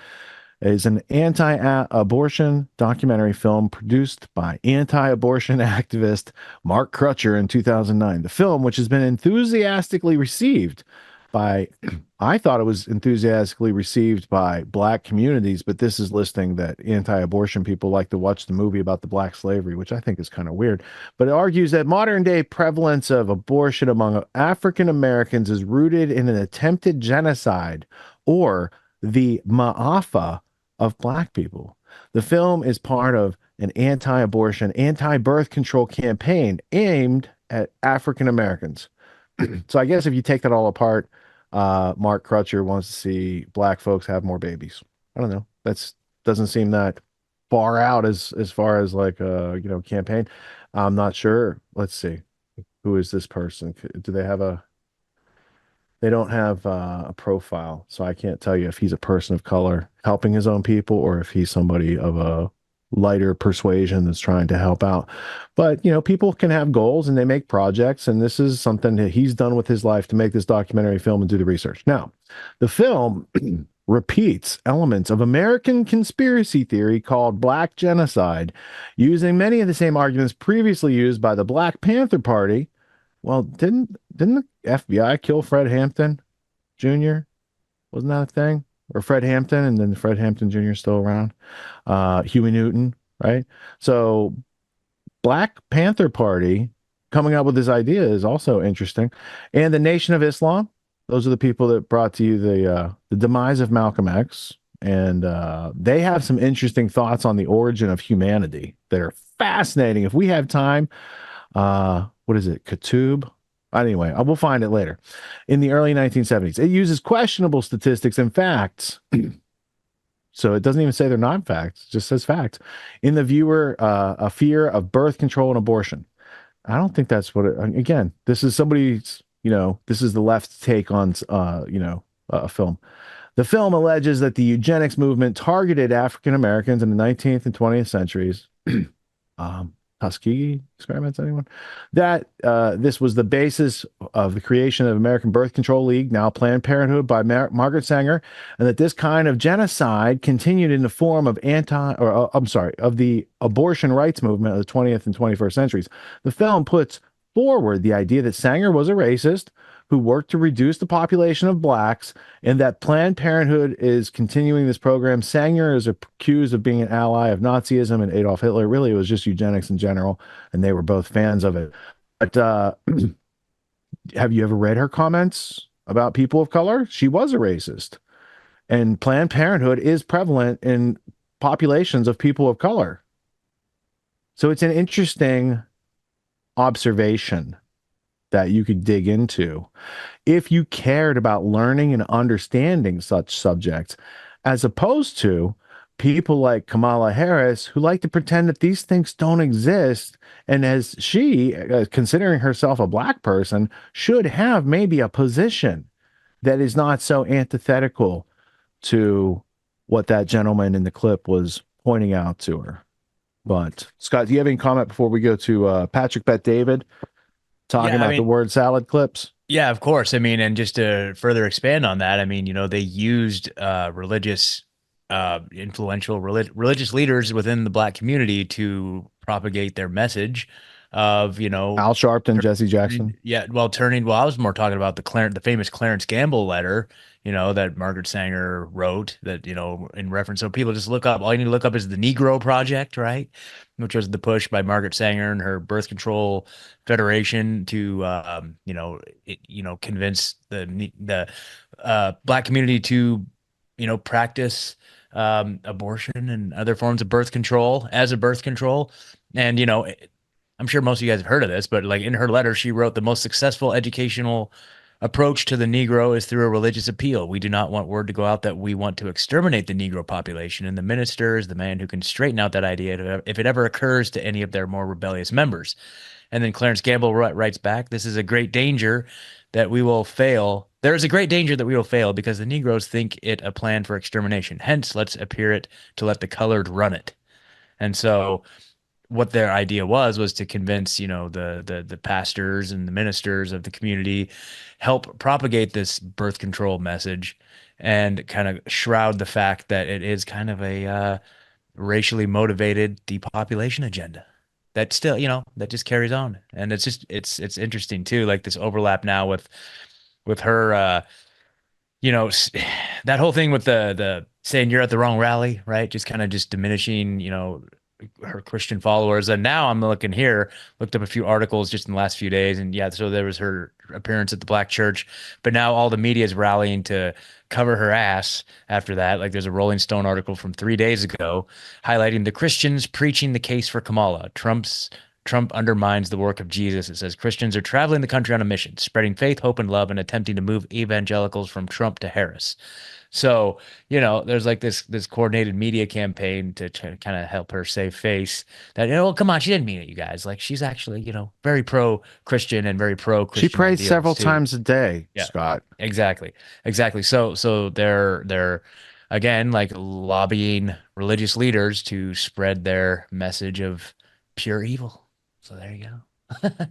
It is an anti-abortion documentary film produced by anti-abortion activist Mark Crutcher in 2009. The film, which has been enthusiastically received by, I thought it was enthusiastically received by black communities, but this is listing that anti-abortion people like to watch the movie about the black slavery, which I think is kind of weird. But it argues that modern day prevalence of abortion among African Americans is rooted in an attempted genocide or the Ma'afa of black people. The film is part of an anti-abortion, anti-birth control campaign aimed at African Americans. So I guess if you take that all apart, Mark Crutcher wants to see black folks have more babies. I don't know. That's doesn't seem that far out as far as like campaign. I'm not sure. Let's see. Who is this person? Do they have a They don't have a profile, so I can't tell you if he's a person of color helping his own people or if he's somebody of a lighter persuasion that's trying to help out. But, people can have goals and they make projects, and this is something that he's done with his life to make this documentary film and do the research. Now, the film repeats elements of American conspiracy theory called Black genocide, using many of the same arguments previously used by the Black Panther Party. Well, didn't the FBI kill Fred Hampton Jr.? Wasn't that a thing? Or Fred Hampton, and then Fred Hampton Jr. is still around. Huey Newton, right? So Black Panther Party coming up with this idea is also interesting. And the Nation of Islam, those are the people that brought to you the demise of Malcolm X. And they have some interesting thoughts on the origin of humanity that are fascinating. If we have time, what is it? Kutub? Anyway, I will find it later. In the early 1970s, it uses questionable statistics and facts. So it doesn't even say they're not facts, it just says facts. In the viewer, a fear of birth control and abortion. I don't think that's what again, this is somebody's, this is the left's take on, a film. The film alleges that the eugenics movement targeted African Americans in the 19th and 20th centuries. Tuskegee experiments, anyone? That this was the basis of the creation of American Birth Control League, now Planned Parenthood, by Margaret Sanger, and that this kind of genocide continued in the form of of the abortion rights movement of the 20th and 21st centuries. The film puts forward the idea that Sanger was a racist who worked to reduce the population of blacks, and that Planned Parenthood is continuing this program. Sanger is accused of being an ally of Nazism and Adolf Hitler. Really, it was just eugenics in general, and they were both fans of it. But have you ever read her comments about people of color? She was a racist. And Planned Parenthood is prevalent in populations of people of color. So it's an interesting observation that you could dig into if you cared about learning and understanding such subjects, as opposed to people like Kamala Harris, who like to pretend that these things don't exist. And as she, considering herself a black person, should have maybe a position that is not so antithetical to what that gentleman in the clip was pointing out to her. But Scott, do you have any comment before we go to Patrick Bet David? Talking about the word salad clips. Yeah, of course. I mean, and just to further expand on that, I mean, they used influential religious leaders within the black community to propagate their message of, Al Sharpton, Jesse Jackson. Yeah. I was more talking about the famous Clarence Gamble letter, that Margaret Sanger wrote that, in reference. So people just look up, all you need to look up is the Negro Project, right? Which was the push by Margaret Sanger and her birth control federation to, convince the black community to, practice abortion and other forms of birth control as a birth control. And, I'm sure most of you guys have heard of this, but like in her letter, she wrote the most successful educational approach to the Negro is through a religious appeal. We do not want word to go out that we want to exterminate the Negro population, and the minister is the man who can straighten out that idea if it ever occurs to any of their more rebellious members. And then Clarence Gamble writes back, this is a great danger that we will fail. There is a great danger that we will fail because the Negroes think it a plan for extermination. Hence, let's appear it to let the colored run it. And so what their idea was to convince, the pastors and the ministers of the community, help propagate this birth control message and kind of shroud the fact that it is kind of a racially motivated depopulation agenda that still, that just carries on. And it's just, it's interesting too, like this overlap now with her, that whole thing with the saying you're at the wrong rally, right? Just kind of just diminishing, her Christian followers. And now I'm looked up a few articles just in the last few days. And yeah, so there was her appearance at the black church, but now all the media is rallying to cover her ass after that. Like there's a Rolling Stone article from 3 days ago highlighting the Christians preaching the case for Kamala. Trump's Trump undermines the work of Jesus. It says Christians are traveling the country on a mission, spreading faith, hope, and love, and attempting to move evangelicals from Trump to Harris. So, there's like this coordinated media campaign to try to kind of help her save face that, well, come on, she didn't mean it, you guys. Like, she's actually, very pro-Christian and very pro-Christian. She prays several times a day, Scott. Exactly. So they're again, like, lobbying religious leaders to spread their message of pure evil. So there you go.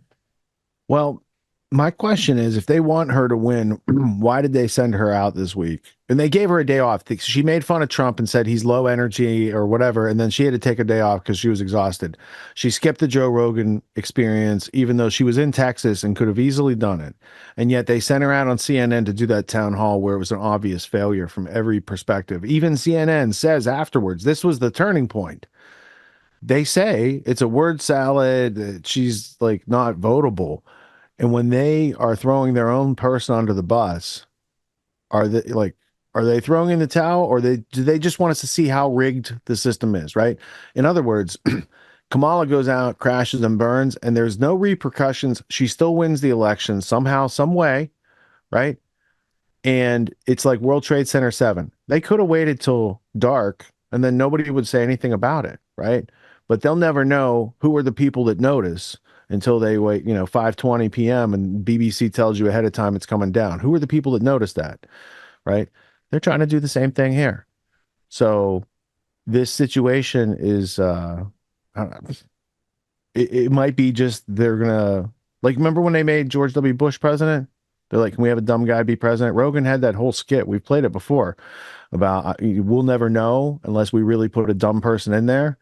Well, my question is, if they want her to win, why did they send her out this week? And they gave her a day off. She made fun of Trump and said he's low energy or whatever, and then she had to take a day off because she was exhausted. She skipped the Joe Rogan experience, even though she was in Texas and could have easily done it. And yet they sent her out on CNN to do that town hall where it was an obvious failure from every perspective. Even CNN says afterwards, this was the turning point. They say it's a word salad, that she's like not votable. And when they are throwing their own person under the bus, are they throwing in the towel, or do they just want us to see how rigged the system is, right? In other words, Kamala goes out, crashes and burns, and there's no repercussions. She still wins the election somehow, some way, right? And it's like World Trade Center 7. They could have waited till dark, and then nobody would say anything about it, right? But they'll never know who are the people that notice until they wait, 5:20 p.m. and BBC tells you ahead of time it's coming down. Who are the people that notice that, right? They're trying to do the same thing here. So this situation is, I don't know, it might be just they're going to, like, remember when they made George W. Bush president? They're like, can we have a dumb guy be president? Rogan had that whole skit. We've played it before about we'll never know unless we really put a dumb person in there.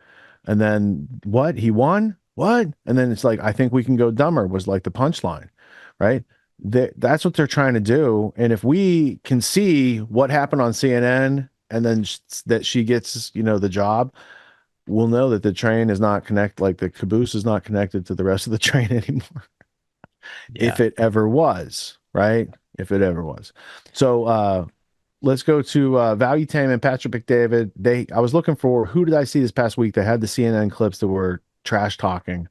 And then what? He won? What? And then it's like, I think we can go dumber was like the punchline, right? That's what they're trying to do. And if we can see what happened on CNN and then that she gets, the job, we'll know that the train is not connected, like the caboose is not connected to the rest of the train anymore. Yeah. If it ever was, right? If it ever was. So let's go to Valuetainment and Patrick McDavid. I was looking for, who did I see this past week? They had the CNN clips that were trash talking,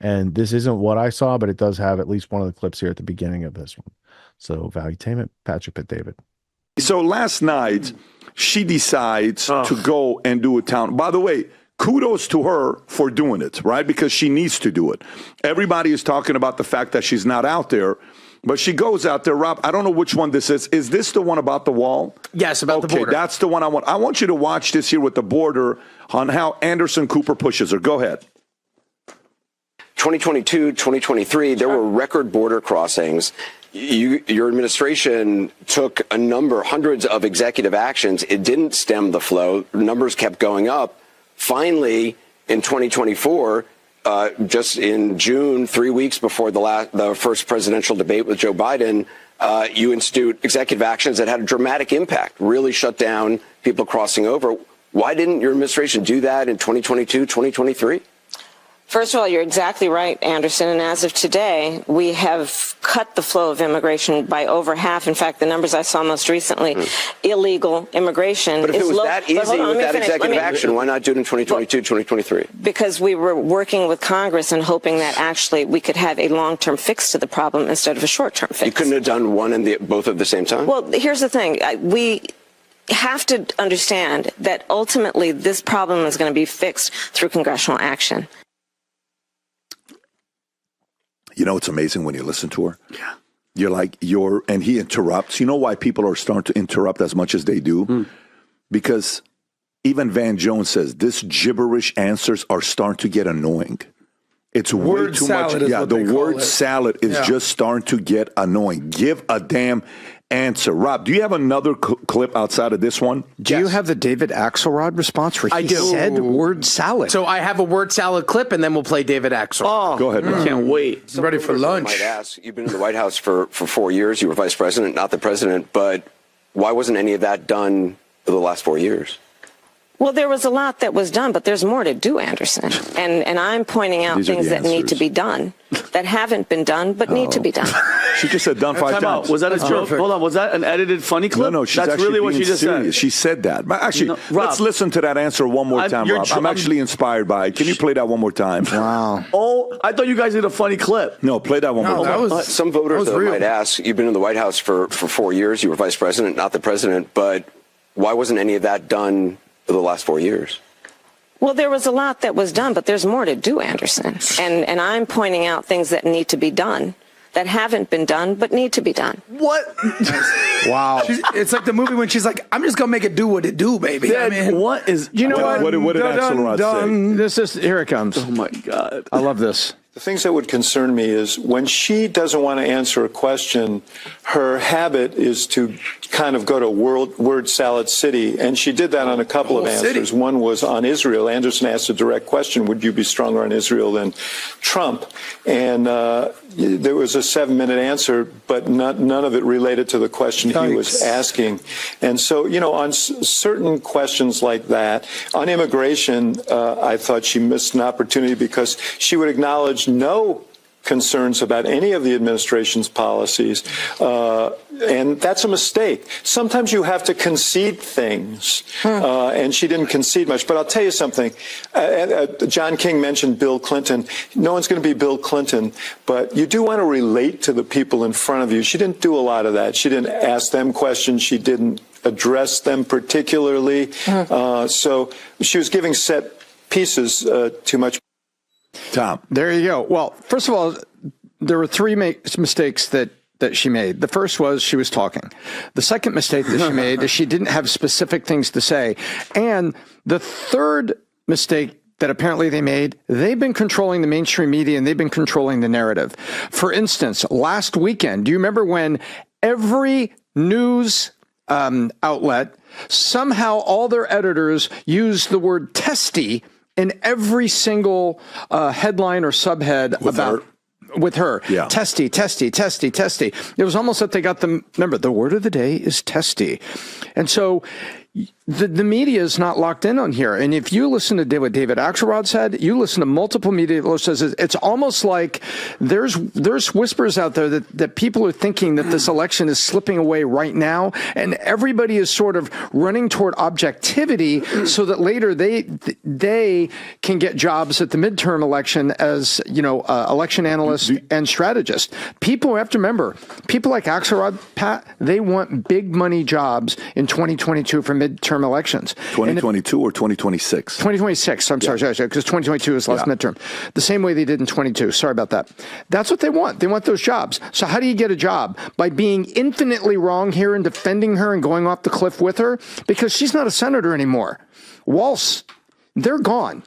and this isn't what I saw, but it does have at least one of the clips here at the beginning of this one. So Valuetainment, Patrick McDavid. So last night she decides to go and do a town. By the way, kudos to her for doing it, right? Because she needs to do it. Everybody is talking about the fact that she's not out there, but she goes out there. Rob, I don't know which one this is. Is this the one about the wall? Yes, about the border. Okay, that's the one I want. I want you to watch this here with the border on how Anderson Cooper pushes her. Go ahead. 2022, 2023, there were record border crossings. Your administration took hundreds of executive actions. It didn't stem the flow. Numbers kept going up. Finally, in 2024, just in June, 3 weeks before the first presidential debate with Joe Biden, you institute executive actions that had a dramatic impact, really shut down people crossing over. Why didn't your administration do that in 2022, 2023? First of all, you're exactly right, Anderson. And as of today, we have cut the flow of immigration by over half. In fact, the numbers I saw most recently, illegal immigration. But if it was that easy with that executive action, why not do it in 2022, 2023? Because we were working with Congress and hoping that actually we could have a long-term fix to the problem instead of a short-term fix. You couldn't have done one and both at the same time? Well, here's the thing. We have to understand that ultimately this problem is going to be fixed through congressional action. It's amazing when you listen to her. Yeah. And he interrupts. You know why people are starting to interrupt as much as they do? Because even Van Jones says this gibberish answers are starting to get annoying. It's way too much. Yeah, the word salad is just starting to get annoying. Give a damn answer. Rob, do you have another clip outside of this one? Do you have the David Axelrod response where he said word salad? So I have a word salad clip, and then we'll play David Axelrod. Go ahead, Rob. Can't wait. Some ready for lunch. Might ask, you've been in the White House for 4 years. You were vice president, not the president. But why wasn't any of that done for the last 4 years? Well, there was a lot that was done, but there's more to do, Anderson. And I'm pointing out things that need to be done. that haven't been done but need to be done. She just said done 5 times. Was that a joke? Hold on. Was that an edited funny clip? No, she's That's really what she just serious. said. She said that. But actually, Rob, let's listen to that answer one more time, Rob. I'm actually inspired by it. Can you play that one more time? Wow. Oh, I thought you guys did a funny clip. No, play that one more time. Some voters might ask, you've been in the White House for 4 years. You were vice president, not the president. But why wasn't any of that done for the last 4 years? Well, there was a lot that was done, but there's more to do, Anderson. And I'm pointing out things that need to be done that haven't been done but need to be done. What? Wow. It's like the movie when she's like, I'm just going to make it do what it do, baby. Dad, I mean, what is... You know what did Axelrod say? This is, here it comes. Oh, my God. I love this. The things that would concern me is when she doesn't want to answer a question, her habit is to kind of go to word salad city. And she did that on a couple of answers. One was on Israel. Anderson asked a direct question, would you be stronger on Israel than Trump? And there was a 7-minute answer, but none of it related to the question he was asking. And so, you know, on certain questions like that, on immigration, I thought she missed an opportunity because she would acknowledge no concerns about any of the administration's policies. And that's a mistake. Sometimes you have to concede things, and she didn't concede much. But I'll tell you something. John King mentioned Bill Clinton. No one's going to be Bill Clinton, but you do want to relate to the people in front of you. She didn't do a lot of that. She didn't ask them questions. She didn't address them particularly. So she was giving set pieces too much. Tom. There you go. Well, first of all, there were 3 mistakes that she made. The first was she was talking. The second mistake that she made is she didn't have specific things to say. And the third mistake that apparently they made, they've been controlling the mainstream media and they've been controlling the narrative. For instance, last weekend, do you remember when every news outlet, somehow all their editors used the word testy in every single headline or subhead with her. Yeah. Testy, testy, testy, testy. It was almost that they got them. Remember, the word of the day is testy. And so the media is not locked in on here. And if you listen to what David Axelrod said, you listen to multiple media says it's almost like there's whispers out there that people are thinking that this election is slipping away right now, and everybody is sort of running toward objectivity so that later they can get jobs at the midterm election as, you know, election analysts and strategists. People have to remember, people like Axelrod, Pat, they want big money jobs in 2022 for midterm elections. 2022 or 2026? 2026. I'm sorry, because 2022 is last midterm. The same way they did in 22. Sorry about that. That's what they want. They want those jobs. So how do you get a job? By being infinitely wrong here and defending her and going off the cliff with her? Because she's not a senator anymore. Walz, they're gone.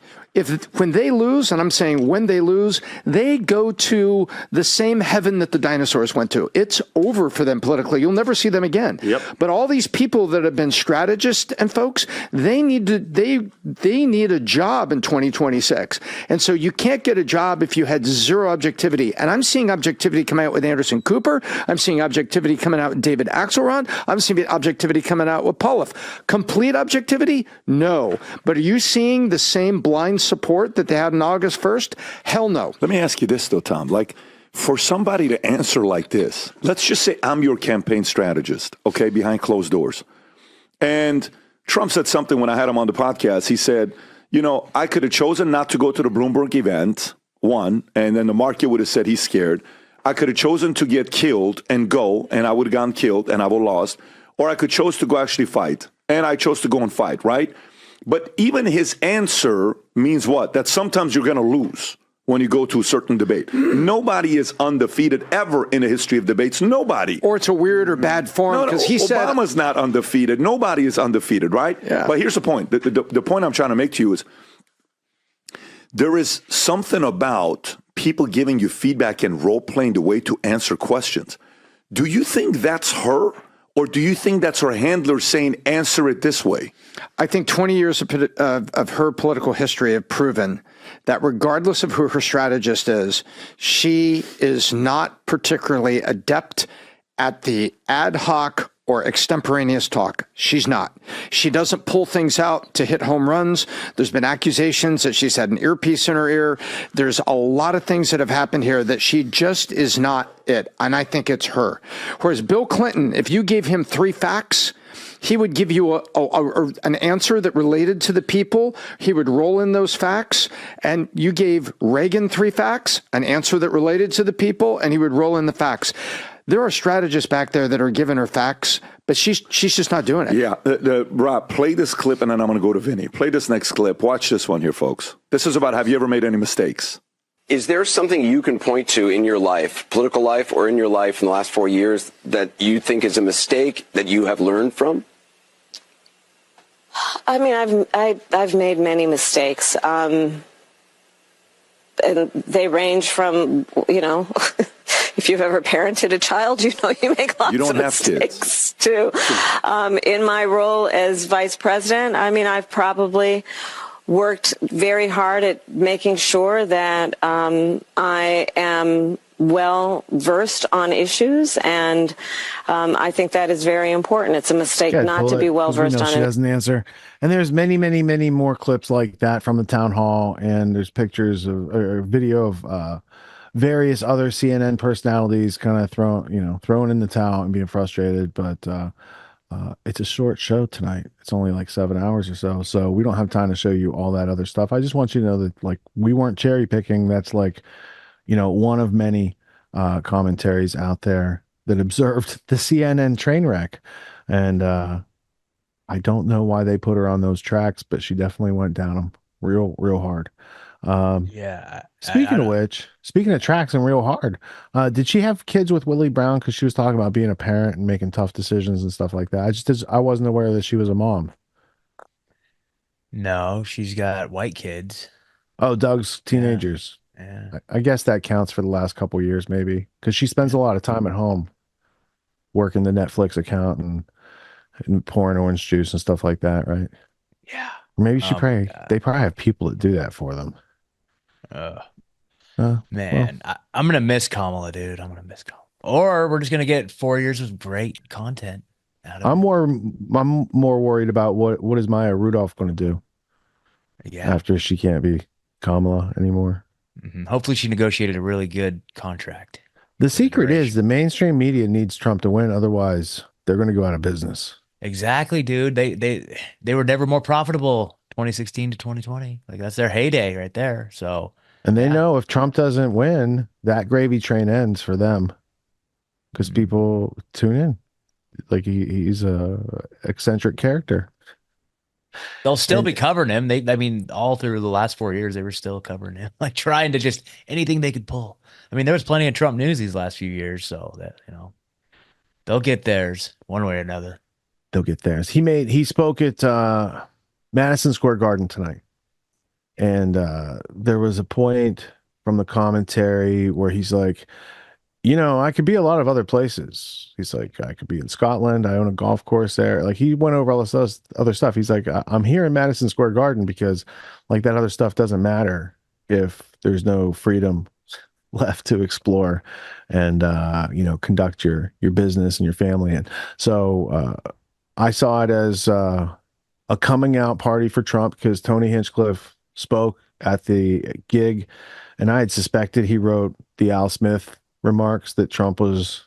When they lose, and I'm saying when they lose, they go to the same heaven that the dinosaurs went to. It's over for them politically. You'll never see them again. Yep. But all these people that have been strategists and folks, they need a job in 2026. And so you can't get a job if you had zero objectivity. And I'm seeing objectivity come out with Anderson Cooper. I'm seeing objectivity coming out with David Axelrod. I'm seeing objectivity coming out with Poilievre. Complete objectivity? No. But are you seeing the same blind support that they had on August 1st? Hell no. Let me ask you this, though, Tom. Like, for somebody to answer like this, let's just say I'm your campaign strategist, okay, behind closed doors. And Trump said something when I had him on the podcast. He said, you know, I could have chosen not to go to the Bloomberg event, one, and then the market would have said he's scared. I could have chosen to get killed and go, and I would have gotten killed and I would have lost. Or I could chose to go actually fight. And I chose to go and fight, right? But even his answer means what? That sometimes you're going to lose when you go to a certain debate. Nobody is undefeated ever in the history of debates. Nobody. Or it's a weird or bad form. No, he said Obama's not undefeated. Nobody is undefeated, right? Yeah. But here's the point. The point I'm trying to make to you is there is something about people giving you feedback and role-playing the way to answer questions. Do you think that's her? Or do you think that's her handler saying, answer it this way? I think 20 years of her political history have proven that regardless of who her strategist is, she is not particularly adept at the ad hoc or extemporaneous talk. She's not. She doesn't pull things out to hit home runs. There's been accusations that she's had an earpiece in her ear. There's a lot of things that have happened here that she just is not it. And I think it's her. Whereas Bill Clinton, if you gave him 3 facts, he would give you an answer that related to the people. He would roll in those facts. And you gave Reagan 3 facts, an answer that related to the people, and he would roll in the facts. There are strategists back there that are giving her facts, but she's just not doing it. Yeah. Rob, play this clip, and then I'm going to go to Vinny. Play this next clip. Watch this one here, folks. This is about, have you ever made any mistakes? Is there something you can point to in your life, political life, or in your life in the last 4 years that you think is a mistake that you have learned from? I mean, I've made many mistakes, and they range from, you know, if you've ever parented a child, you know you make lots of mistakes too. In my role as vice president, I mean, I've probably worked very hard at making sure that I am well versed on issues, and I think that is very important. It's a mistake not to be well versed on it. She doesn't answer. And there's many, many, many more clips like that from the town hall, and there's pictures of or video of various other CNN personalities kind of throwing in the towel and being frustrated. But it's a short show tonight. It's only like 7 hours or so, so we don't have time to show you all that other stuff. I just want you to know that, like, we weren't cherry picking. That's like, one of many commentaries out there that observed the CNN train wreck. And I don't know why they put her on those tracks, but she definitely went down them real hard. Speaking of which, speaking of tracks and real hard, did she have kids with Willie Brown? Because she was talking about being a parent and making tough decisions and stuff like that. I wasn't aware that she was a mom. No, she's got white kids. Oh, Doug's teenagers. Yeah. I guess that counts for the last couple years, maybe, because she spends a lot of time at home working the Netflix account and pouring orange juice and stuff like that, right? Yeah. Or maybe they probably have people that do that for them. Man, I'm gonna miss Kamala, dude. I'm gonna miss Kamala. Or we're just gonna get 4 years of great content out of I'm more worried about what is Maya Rudolph going to do after she can't be Kamala anymore. Mm-hmm. Hopefully she negotiated a really good contract. The secret is the mainstream media needs Trump to win. Otherwise, they're going to go out of business. Exactly, dude. They were never more profitable 2016 to 2020. Like, that's their heyday right there. So, and they know if Trump doesn't win, that gravy train ends for them because people tune in. Like, he's a eccentric character. They'll still be covering him. I mean, all through the last 4 years, they were still covering him, like trying to just anything they could pull. I mean, there was plenty of Trump news these last few years, so that, they'll get theirs one way or another. They'll get theirs. He spoke at Madison Square Garden tonight, and there was a point from the commentary where he's like, I could be a lot of other places. He's like, I could be in Scotland. I own a golf course there. Like, he went over all this other stuff. He's like, I'm here in Madison Square Garden because, like, that other stuff doesn't matter if there's no freedom left to explore and, conduct your business and your family. And so I saw it as a coming out party for Trump because Tony Hinchcliffe spoke at the gig, and I had suspected he wrote the Al Smith remarks that Trump was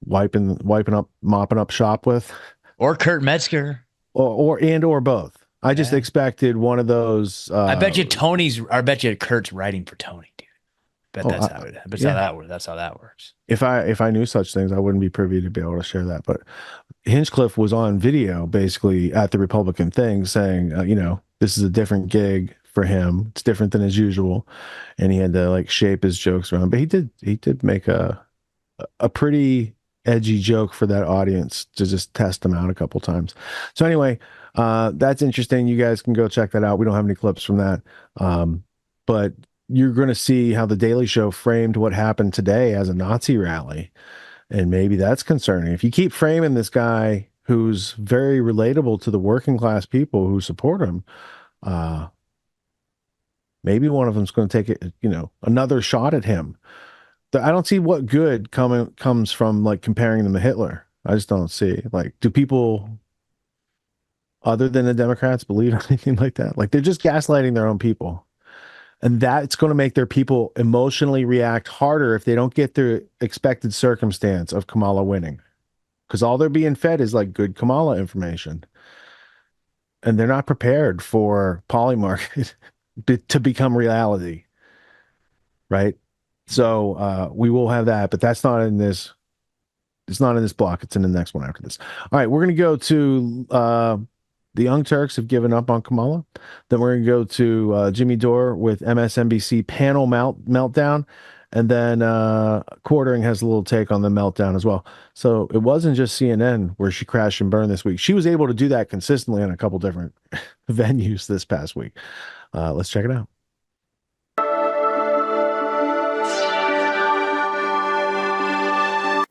mopping up shop with, or Kurt Metzger, or both. I just expected one of those. I bet you Kurt's writing for Tony, dude. That's how that works. If I knew such things, I wouldn't be privy to be able to share that. But Hinchcliffe was on video basically at the Republican thing saying, this is a different gig for him. It's different than his usual. And he had to like shape his jokes around, but he did make a pretty edgy joke for that audience to just test them out a couple times. So anyway, that's interesting. You guys can go check that out. We don't have any clips from that. But you're going to see how the Daily Show framed what happened today as a Nazi rally. And maybe that's concerning. If you keep framing this guy who's very relatable to the working class people who support him, maybe one of them's going to take it, another shot at him. I don't see what good comes from like comparing them to Hitler. I just don't see. Like, do people other than the Democrats believe anything like that? Like, they're just gaslighting their own people. And that's going to make their people emotionally react harder if they don't get the expected circumstance of Kamala winning. Because all they're being fed is like good Kamala information. And they're not prepared for Polymarket to become reality. Right? So we will have that, but that's not in this. It's not in this block. It's in the next one after this. All right, we're going to go to the Young Turks have given up on Kamala. Then we're going to go to Jimmy Dore with MSNBC panel meltdown. And then Quartering has a little take on the meltdown as well. So it wasn't just CNN where she crashed and burned this week. She was able to do that consistently on a couple different venues this past week. Let's check it out.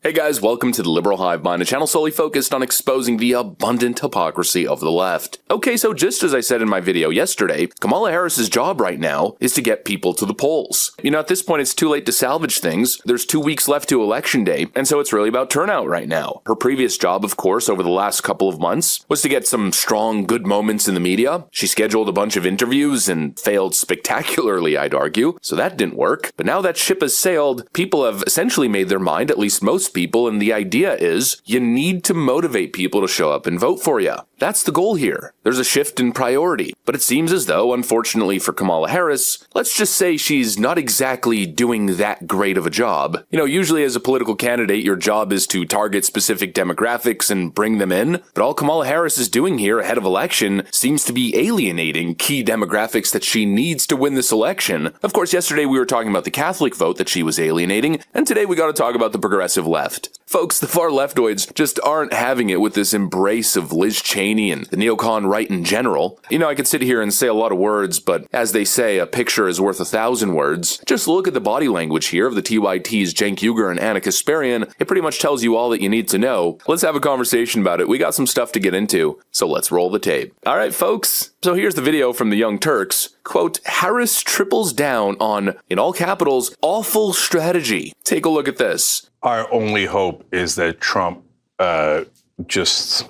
Hey guys, welcome to the Liberal Hive Mind, a channel solely focused on exposing the abundant hypocrisy of the left. Okay, so just as I said in my video yesterday, Kamala Harris's job right now is to get people to the polls. You know, at this point, it's too late to salvage things. There's 2 weeks left to Election Day, and so it's really about turnout right now. Her previous job, of course, over the last couple of months, was to get some strong, good moments in the media. She scheduled a bunch of interviews and failed spectacularly, I'd argue, so that didn't work. But now that ship has sailed, people have essentially made their mind, at least most people, and the idea is you need to motivate people to show up and vote for you. That's the goal here. There's a shift in priority, but it seems as though, unfortunately for Kamala Harris, let's just say she's not exactly doing that great of a job. You know, usually as a political candidate, your job is to target specific demographics and bring them in, but all Kamala Harris is doing here ahead of election seems to be alienating key demographics that she needs to win this election. Of course, yesterday we were talking about the Catholic vote that she was alienating, and today we got to talk about the progressive left. Folks, the far leftoids just aren't having it with this embrace of Liz Cheney and the neocon right in general. You know, I could sit here and say a lot of words, but as they say, a picture is worth 1,000 words. Just look at the body language here of the TYT's Cenk Uygur and Anna Kasparian. It pretty much tells you all that you need to know. Let's have a conversation about it. We got some stuff to get into, so let's roll the tape. All right, folks. So here's the video from the Young Turks. Quote, Harris triples down on, in all capitals, awful strategy. Take a look at this. Our only hope is that Trump just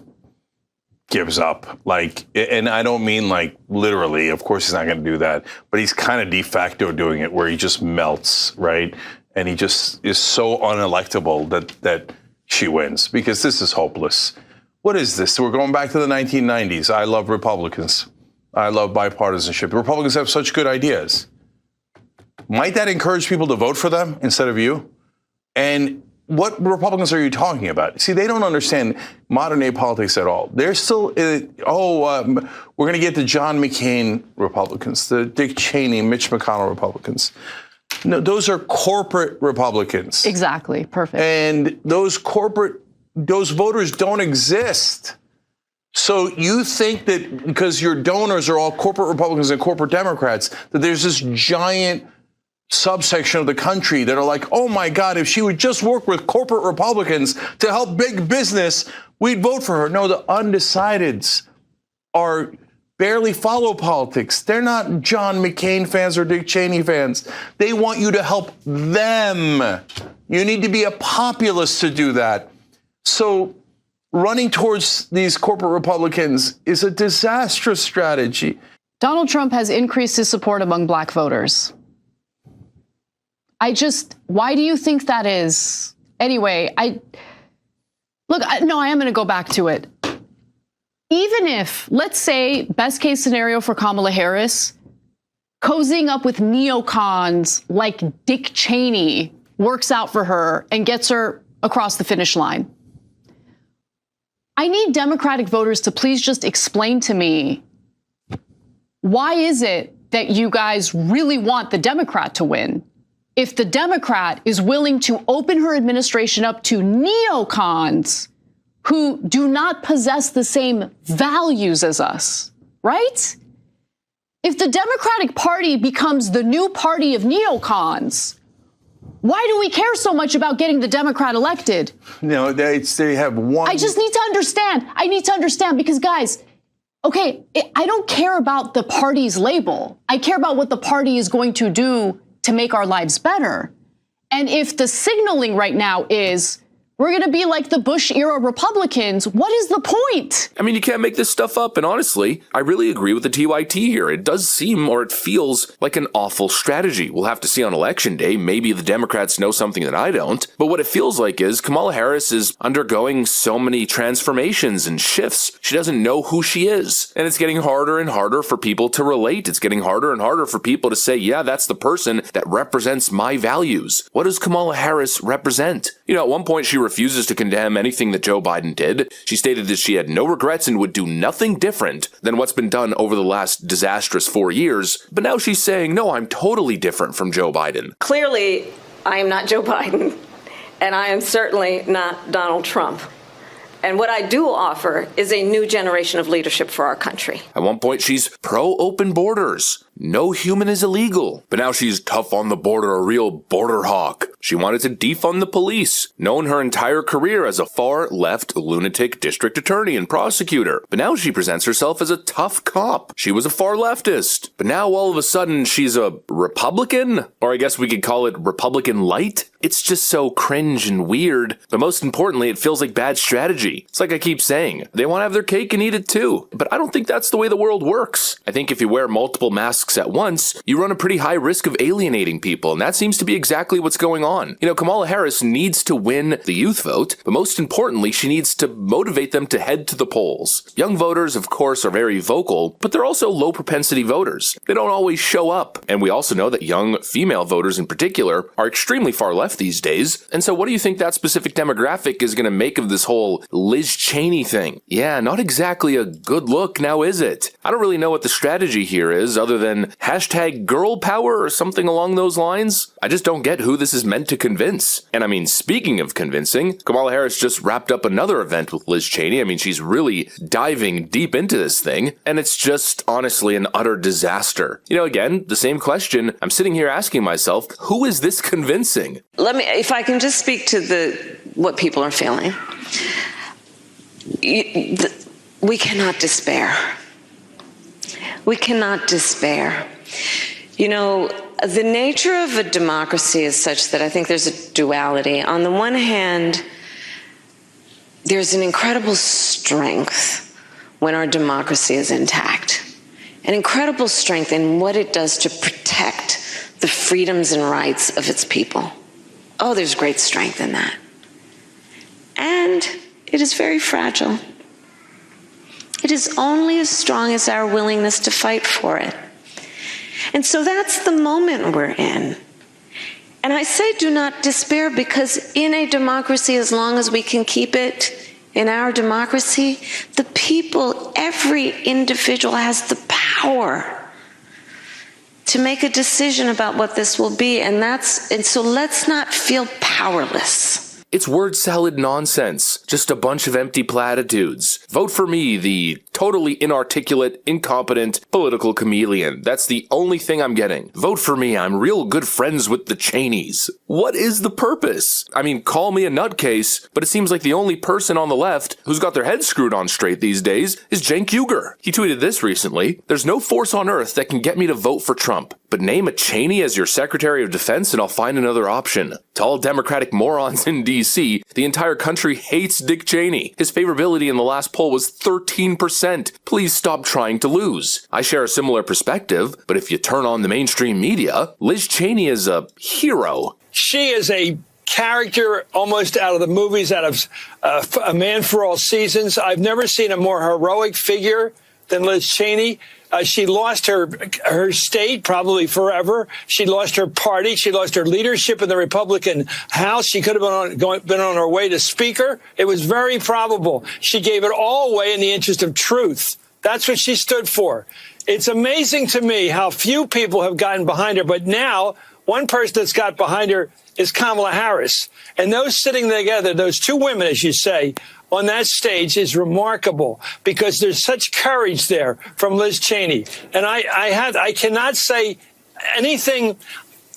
gives up. Like, and I don't mean like literally, of course he's not going to do that, but he's kind of de facto doing it where he just melts, right? And he just is so unelectable that she wins because this is hopeless. What is this? We're going back to the 1990s. I love Republicans. I love bipartisanship. The Republicans have such good ideas. Might that encourage people to vote for them instead of you? And what Republicans are you talking about? See, they don't understand modern day politics at all. They're still, we're going to get the John McCain Republicans, the Dick Cheney, Mitch McConnell Republicans. No, those are corporate Republicans. Exactly. Perfect. And those voters don't exist. So you think that because your donors are all corporate Republicans and corporate Democrats, that there's this giant subsection of the country that are like, oh my God, if she would just work with corporate Republicans to help big business, we'd vote for her. No, the undecideds are barely follow politics. They're not John McCain fans or Dick Cheney fans. They want you to help them. You need to be a populist to do that. So running towards these corporate Republicans is a disastrous strategy. Donald Trump has increased his support among black voters. Why do you think that is? Anyway, I am going to go back to it. Even if, let's say, best case scenario for Kamala Harris, cozying up with neocons like Dick Cheney works out for her and gets her across the finish line. I need Democratic voters to please just explain to me, why is it that you guys really want the Democrat to win? If the Democrat is willing to open her administration up to neocons who do not possess the same values as us, right? If the Democratic Party becomes the new party of neocons, why do we care so much about getting the Democrat elected? No, they have one. I just need to understand. I need to understand because, guys, okay, I don't care about the party's label. I care about what the party is going to do to make our lives better. And if the signaling right now is We're going to be like the Bush-era Republicans. What is the point? I mean, you can't make this stuff up. And honestly, I really agree with the TYT here. It does seem, or it feels like an awful strategy. We'll have to see on Election Day. Maybe the Democrats know something that I don't. But what it feels like is Kamala Harris is undergoing so many transformations and shifts. She doesn't know who she is. And it's getting harder and harder for people to relate. It's getting harder and harder for people to say, yeah, that's the person that represents my values. What does Kamala Harris represent? You know, at one point she refuses to condemn anything that Joe Biden did. She stated that she had no regrets and would do nothing different than what's been done over the last disastrous 4 years. But now she's saying, no, I'm totally different from Joe Biden. Clearly, I am not Joe Biden, and I am certainly not Donald Trump. And what I do offer is a new generation of leadership for our country. At one point, she's pro-open borders. No human is illegal. But now she's tough on the border, a real border hawk. She wanted to defund the police, known her entire career as a far-left lunatic district attorney and prosecutor. But now she presents herself as a tough cop. She was a far leftist. But now all of a sudden she's a Republican? Or I guess we could call it Republican light? It's just so cringe and weird. But most importantly, it feels like bad strategy. It's like I keep saying, they want to have their cake and eat it too. But I don't think that's the way the world works. I think if you wear multiple masks at once, you run a pretty high risk of alienating people, and that seems to be exactly what's going on. You know, Kamala Harris needs to win the youth vote, but most importantly, she needs to motivate them to head to the polls. Young voters, of course, are very vocal, but they're also low-propensity voters. They don't always show up, and we also know that young female voters in particular are extremely far left these days, and so what do you think that specific demographic is going to make of this whole Liz Cheney thing? Yeah, not exactly a good look, now is it? I don't really know what the strategy here is, other than hashtag girl power or something along those lines. I just don't get who this is meant to convince. And I mean, speaking of convincing, Kamala Harris just wrapped up another event with Liz Cheney. I mean, she's really diving deep into this thing, and it's just honestly an utter disaster. You know, again, the same question I'm sitting here asking myself, who is this convincing? If I can just speak to what people are feeling. We cannot despair. We cannot despair. You know, the nature of a democracy is such that I think there's a duality. On the one hand, there's an incredible strength when our democracy is intact. An incredible strength in what it does to protect the freedoms and rights of its people. Oh, there's great strength in that. And it is very fragile. It is only as strong as our willingness to fight for it. And so that's the moment we're in. And I say do not despair, because in a democracy, as long as we can keep it in our democracy, the people, every individual has the power to make a decision about what this will be. And so let's not feel powerless. It's word salad nonsense. Just a bunch of empty platitudes. Vote for me, the totally inarticulate, incompetent political chameleon. That's the only thing I'm getting. Vote for me, I'm real good friends with the Cheneys. What is the purpose? I mean, call me a nutcase, but it seems like the only person on the left who's got their head screwed on straight these days is Cenk Uygur. He tweeted this recently: "There's no force on earth that can get me to vote for Trump. But name a Cheney as your Secretary of Defense and I'll find another option." To all Democratic morons in D.C., the entire country hates Dick Cheney. His favorability in the last poll was 13%. Please stop trying to lose. I share a similar perspective, but if you turn on the mainstream media, Liz Cheney is a hero. She is a character almost out of the movies, out of A Man for All Seasons. I've never seen a more heroic figure than Liz Cheney. She lost her state probably forever. She lost her party. She lost her leadership in the Republican House. She could have been on her way to Speaker. It was very probable. She gave it all away in the interest of truth. That's what she stood for. It's amazing to me how few people have gotten behind her. But now one person that's got behind her is Kamala Harris. And those sitting together, those two women, as you say, on that stage is remarkable, because there's such courage there from Liz Cheney. And I cannot say anything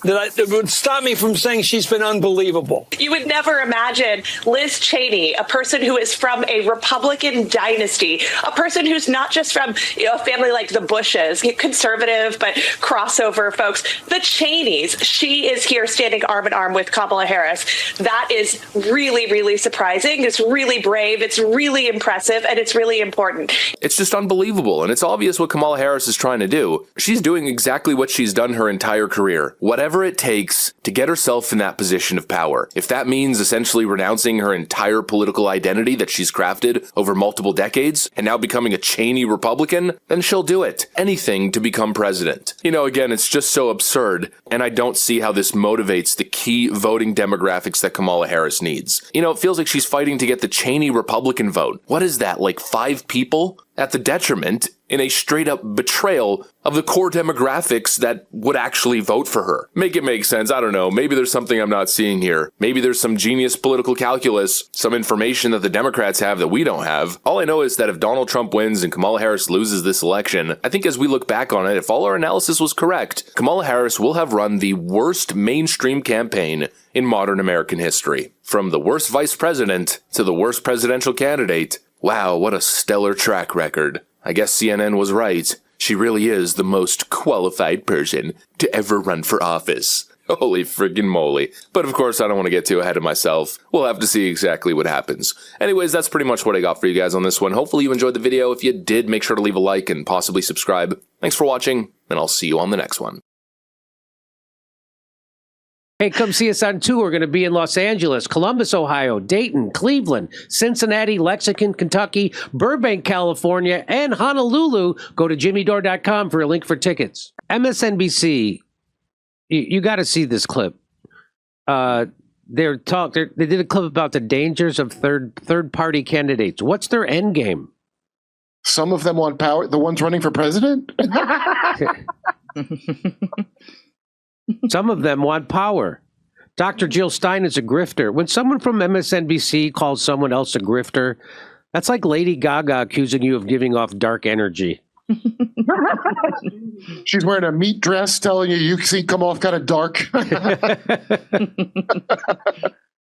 that would stop me from saying she's been unbelievable. You would never imagine Liz Cheney, a person who is from a Republican dynasty, a person who's not just from a family like the Bushes, conservative but crossover folks, the Cheneys. She is here standing arm in arm with Kamala Harris. That is really, really surprising. It's really brave. It's really impressive, and it's really important. It's just unbelievable, and it's obvious what Kamala Harris is trying to do. She's doing exactly what she's done her entire career. Whatever it takes to get herself in that position of power. If that means essentially renouncing her entire political identity that she's crafted over multiple decades and now becoming a Cheney Republican, then she'll do it. Anything to become president. You know, again, it's just so absurd, and I don't see how this motivates the key voting demographics that Kamala Harris needs. You know, it feels like she's fighting to get the Cheney Republican vote. What is that, like 5 people? At the detriment, in a straight-up betrayal of the core demographics that would actually vote for her. Make it make sense. I don't know. Maybe there's something I'm not seeing here. Maybe there's some genius political calculus, some information that the Democrats have that we don't have. All I know is that if Donald Trump wins and Kamala Harris loses this election, I think as we look back on it, if all our analysis was correct, Kamala Harris will have run the worst mainstream campaign in modern American history. From the worst vice president to the worst presidential candidate. Wow, what a stellar track record. I guess CNN was right. She really is the most qualified person to ever run for office. Holy friggin' moly. But of course, I don't want to get too ahead of myself. We'll have to see exactly what happens. Anyways, that's pretty much what I got for you guys on this one. Hopefully you enjoyed the video. If you did, make sure to leave a like and possibly subscribe. Thanks for watching, and I'll see you on the next one. Hey, come see us on tour. We're going to be in Los Angeles, Columbus, Ohio, Dayton, Cleveland, Cincinnati, Lexington, Kentucky, Burbank, California, and Honolulu. Go to jimmydore.com for a link for tickets. MSNBC, you got to see this clip. They did a clip about the dangers of third-party candidates. What's their end game? Some of them want power. The ones running for president? Some of them want power. Dr. Jill Stein is a grifter. When someone from MSNBC calls someone else a grifter, that's like Lady Gaga accusing you of giving off dark energy. She's wearing a meat dress telling you come off kind of dark.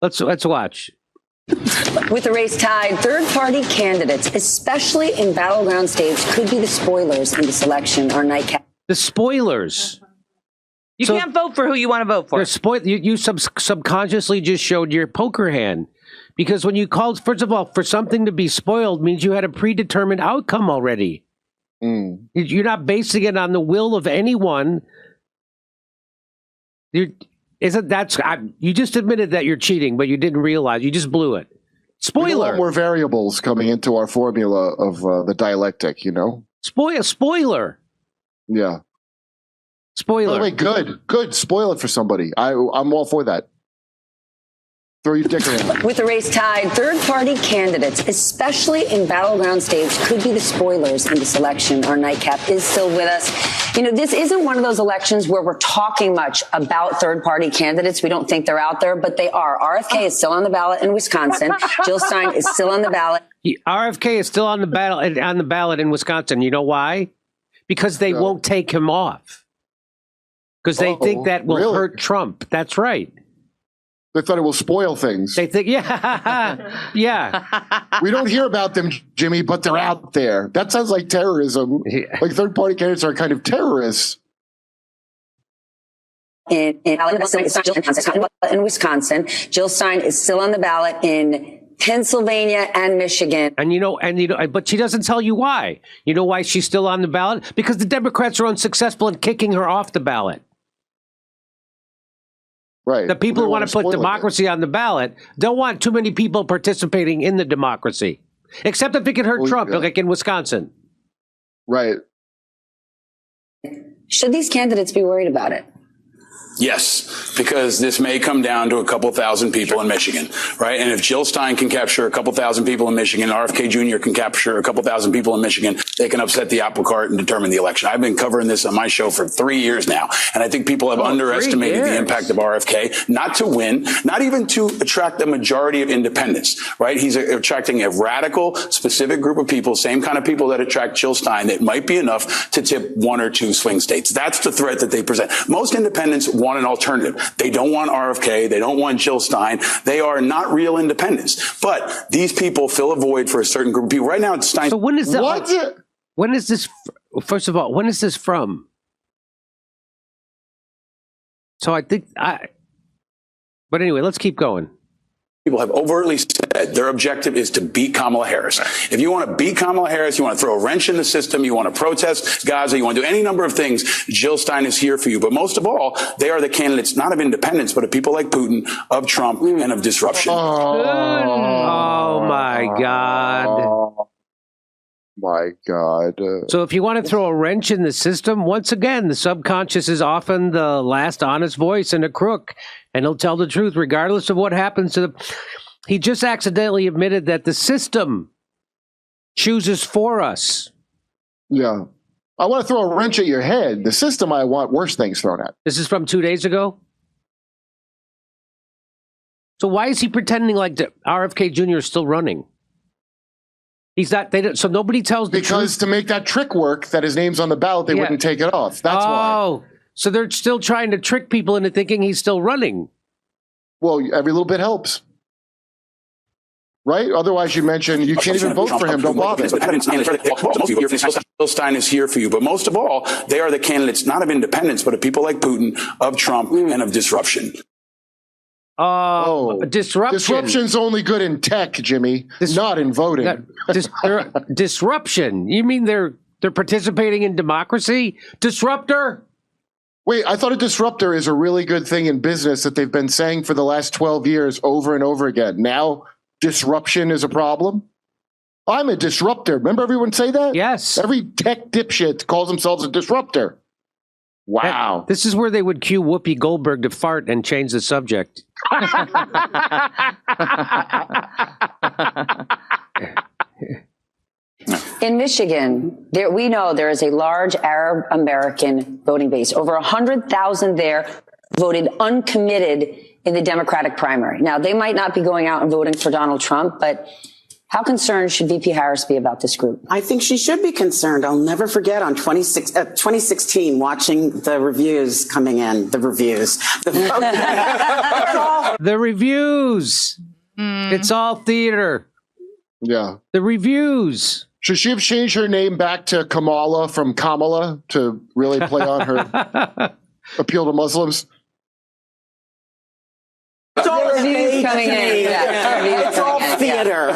Let's watch. With the race tied, third-party candidates, especially in battleground states, could be the spoilers in this election. Our nightcap. The spoilers. You can't vote for who you want to vote for. You subconsciously just showed your poker hand. Because when you called, first of all, for something to be spoiled means you had a predetermined outcome already. You're not basing it on the will of anyone. You just admitted that you're cheating, but you didn't realize. You just blew it. Spoiler. More variables coming into our formula of the dialectic, you know? Spoiler. Yeah. Spoiler. By the way, good. Spoil it for somebody. I'm all for that. Throw your dick around. With the race tied, third-party candidates, especially in battleground states, could be the spoilers in this election. Our nightcap is still with us. You know, this isn't one of those elections where we're talking much about third-party candidates. We don't think they're out there, but they are. RFK is still on the ballot in Wisconsin. Jill Stein is still on the ballot. RFK is still on the ballot in Wisconsin. You know why? Because they won't take him off. Because they think that will hurt Trump. That's right. They thought it will spoil things. They think, yeah. We don't hear about them, Jimmy, but they're out there. That sounds like terrorism. Like third-party candidates are kind of terrorists. In Wisconsin, Jill Stein is still on the ballot in Pennsylvania and Michigan. But she doesn't tell you why. You know why she's still on the ballot? Because the Democrats are unsuccessful in kicking her off the ballot. Right. The people who want to put democracy on the ballot don't want too many people participating in the democracy, except if it can hurt Trump, like in Wisconsin. Right. Should these candidates be worried about it? Yes, because this may come down to a couple thousand people in Michigan, right? And if Jill Stein can capture a couple thousand people in Michigan, RFK Jr. can capture a couple thousand people in Michigan, they can upset the apple cart and determine the election. I've been covering this on my show for 3 years now, and I think people have underestimated the impact of RFK, not to win, not even to attract a majority of independents, right? He's attracting a radical, specific group of people, same kind of people that attract Jill Stein, that might be enough to tip 1 or 2 swing states. That's the threat that they present. Most independents want an alternative. They don't want RFK. They don't want Jill Stein. They are not real independents. But these people fill a void for a certain group of people. Right now, Stein. So when is that? When is this? First of all, when is this from? So but anyway, let's keep going. People have overtly said their objective is to beat Kamala Harris. If you want to beat Kamala Harris, you want to throw a wrench in the system, you want to protest Gaza, you want to do any number of things, Jill Stein is here for you. But most of all, they are the candidates, not of independence, but of people like Putin, of Trump, and of disruption. Oh my God. My God. So if you want to throw a wrench in the system, once again, the subconscious is often the last honest voice in a crook, and he'll tell the truth regardless of what happens to the... He just accidentally admitted that the system chooses for us. Yeah. I want to throw a wrench at your head. The system, I want worse things thrown at. This is from 2 days ago? So why is he pretending like the RFK Jr. is still running? He's not. They don't, so nobody tells the truth. Because to make that trick work, that his name's on the ballot, they wouldn't take it off. That's why. Oh, so they're still trying to trick people into thinking he's still running. Well, every little bit helps, right? Otherwise, you mentioned you can't even vote for him. Don't bother. Jill Stein is here for you, but most of all, they are the candidates, not of independence, but of people like Putin, of Trump, and of disruption. Disruption. Disruption's only good in tech, Jimmy, not in voting. Disruption. You mean they're participating in democracy? Disruptor? Wait, I thought a disruptor is a really good thing in business that they've been saying for the last 12 years over and over again. Now, disruption is a problem? I'm a disruptor. Remember everyone say that? Yes. Every tech dipshit calls themselves a disruptor. Wow. This is where they would cue Whoopi Goldberg to fart and change the subject. In Michigan, we know there is a large Arab American voting base. Over 100,000 there voted uncommitted in the Democratic primary. Now, they might not be going out and voting for Donald Trump, but how concerned should VP Harris be about this group? I think she should be concerned. I'll never forget on 2016, watching the reviews coming in, the reviews. The reviews. It's all theater. Yeah. The reviews. Should she have changed her name back to Kamala from Kamala to really play on her appeal to Muslims? It's all reviews coming in. It's all theater.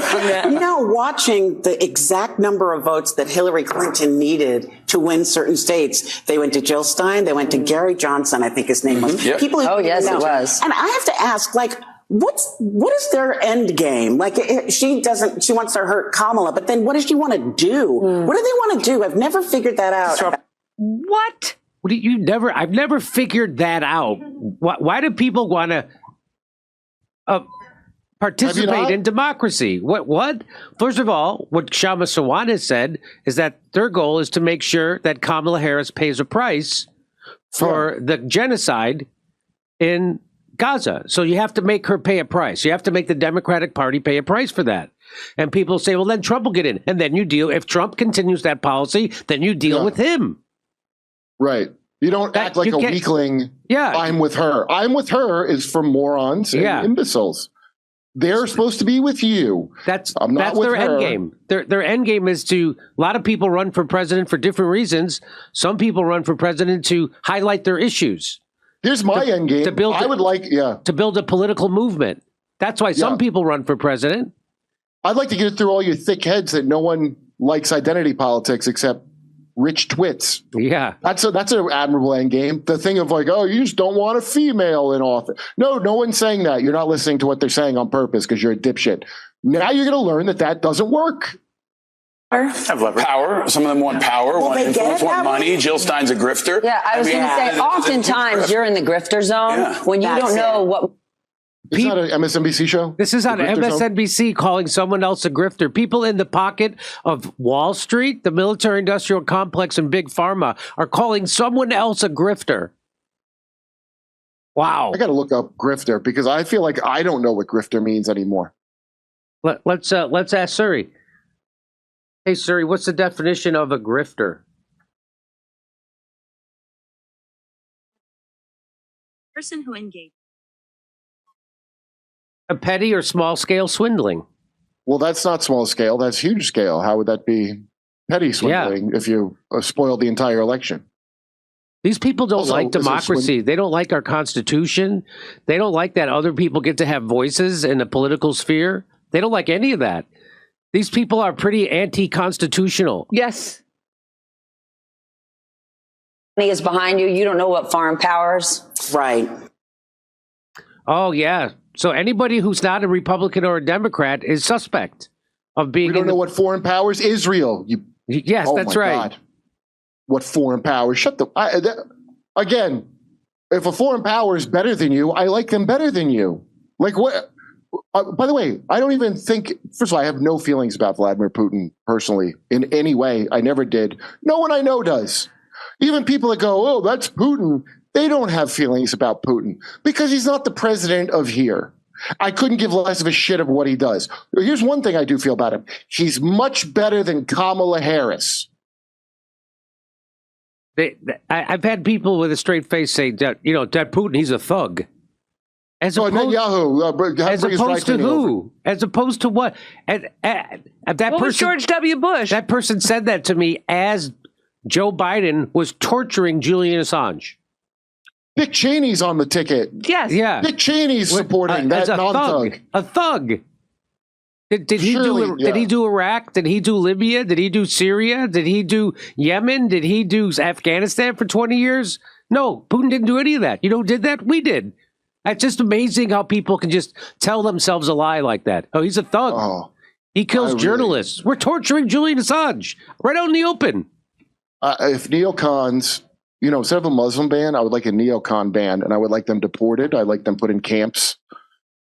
You know, watching the exact number of votes that Hillary Clinton needed to win certain states, they went to Jill Stein, they went to Gary Johnson, I think his name was. Yep. People who it was. And I have to ask, like, what is their end game? Like, she wants to hurt Kamala, but then what does she want to do? What do they want to do? I've never figured that out. What? I've never figured that out. Why do people want to participate in democracy? What? First of all, what Shama Sawant has said is that their goal is to make sure that Kamala Harris pays a price for the genocide in Gaza. So you have to make her pay a price. You have to make the Democratic Party pay a price for that. And people say, well, then Trump will get in. And then you deal. If Trump continues that policy, then you deal with him. Right. You don't act like a weakling. Yeah. I'm with her. I'm with her is for morons and imbeciles. They're supposed to be with you. That's with their her. end game. Their end game is to, a lot of people run for president for different reasons. Some people run for president to highlight their issues. Here's my end game. To build to build a political movement. That's why some people run for president. I'd like to get through all your thick heads that no one likes identity politics except rich twits. Yeah. That's an admirable end game. The thing of like, oh, you just don't want a female in office. No one's saying that. You're not listening to what they're saying on purpose because you're a dipshit. Now you're going to learn that doesn't work. Have power. Some of them want power, want influence, want money. Jill Stein's a grifter. Yeah, I was going to say, oftentimes you're in the grifter zone when you don't know what. It's not an MSNBC show? This is on MSNBC calling someone else a grifter. People in the pocket of Wall Street, the military-industrial complex, and Big Pharma are calling someone else a grifter. Wow. I got to look up grifter because I feel like I don't know what grifter means anymore. Let's ask Suri. Hey, Suri, what's the definition of a grifter? person who engaged. A petty or small scale swindling. Well, that's not small scale. That's huge scale. How would that be petty swindling if you spoiled the entire election? These people don't Also, like democracy. They don't like our Constitution. They don't like that other people get to have voices in the political sphere. They don't like any of that. These people are pretty anti-constitutional. Yes. He is behind you. You don't know what foreign powers. Right. Oh, yeah. So anybody who's not a Republican or a Democrat is suspect of being. We don't know what foreign powers. Israel. Yes, that's right. God. What foreign powers? Again, if a foreign power is better than you, I like them better than you. Like what? By the way, I don't even think. First of all, I have no feelings about Vladimir Putin personally in any way. I never did. No one I know does. Even people that go, "Oh, that's Putin," they don't have feelings about Putin because he's not the president of here. I couldn't give less of a shit of what he does. Here's one thing I do feel about him: he's much better than Kamala Harris. I've had people with a straight face say that, that Putin, he's a thug. As opposed to who? As opposed to what? What was George W. Bush? That person said that to me as Joe Biden was torturing Julian Assange. Dick Cheney's on the ticket. Yes. Yeah. Dick Cheney's supporting that non-thug. A thug. Did he do Iraq? Did he do Libya? Did he do Syria? Did he do Yemen? Did he do Afghanistan for 20 years? No, Putin didn't do any of that. You know who did that? We did. It's just amazing how people can just tell themselves a lie like that. Oh, he's a thug. Oh, he kills journalists. We're torturing Julian Assange right out in the open. If neocons, instead of a Muslim ban, I would like a neocon ban, and I would like them deported. I'd like them put in camps.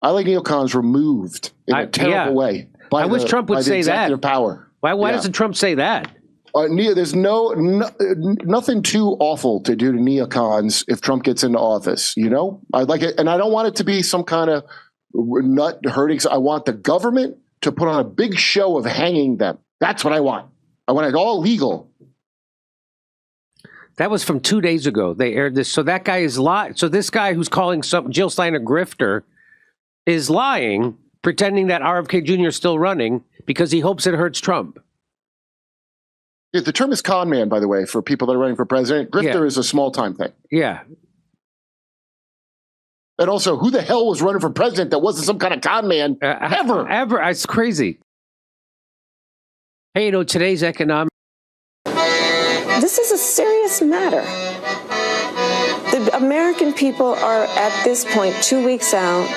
I like neocons removed in a terrible way. I wish Trump would say that. Power. Why doesn't Trump say that? There's nothing too awful to do to neocons if Trump gets into office. I like it, and I don't want it to be some kind of nut hurting. I want the government to put on a big show of hanging them. That's what I want. I want it all legal. That was from 2 days ago. They aired this. So that guy is lying. So this guy who's calling Jill Stein a grifter is lying, pretending that RFK Jr. is still running because he hopes it hurts Trump. Yeah, the term is con man, by the way, for people that are running for president. Grifter is a small-time thing. Yeah. And also, who the hell was running for president that wasn't some kind of con man ever? Ever. It's crazy. Hey, today's economic. This is a serious matter. The American people are, at this point, 2 weeks out,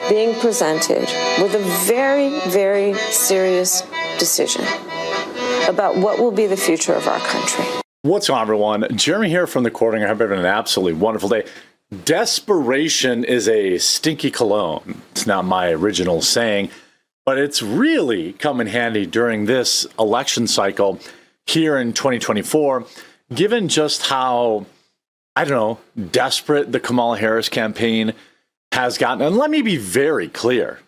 being presented with a very, very serious decision about what will be the future of our country. What's on, everyone? Jeremy here from the Quartering. I hope you're having an absolutely wonderful day. Desperation is a stinky cologne. It's not my original saying, but it's really come in handy during this election cycle here in 2024, given just how, desperate the Kamala Harris campaign has gotten. And let me be very clear.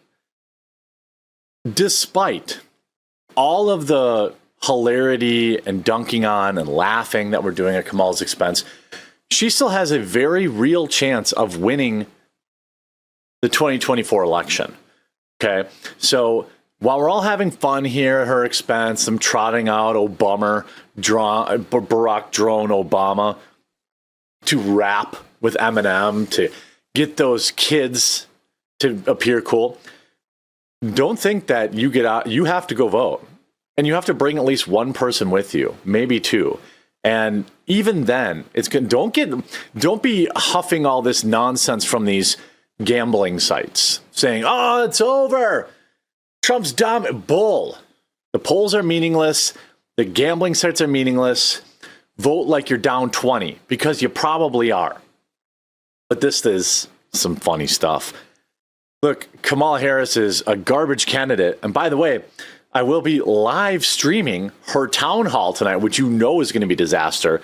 Despite all of the hilarity and dunking on and laughing that we're doing at Kamala's expense, she still has a very real chance of winning the 2024 election. Okay, so while we're all having fun here at her expense, I'm trotting out Barack drone Obama to rap with Eminem to get those kids to appear cool. Don't think that you get out. You have to go vote. And you have to bring at least one person with you, maybe two. And even then, don't be huffing all this nonsense from these gambling sites saying, "Oh, it's over. Trump's dumb." Bull. The polls are meaningless. The gambling sites are meaningless. Vote like you're down 20 because you probably are. But this is some funny stuff. Look, Kamala Harris is a garbage candidate. And by the way, I will be live streaming her town hall tonight, which is going to be disaster.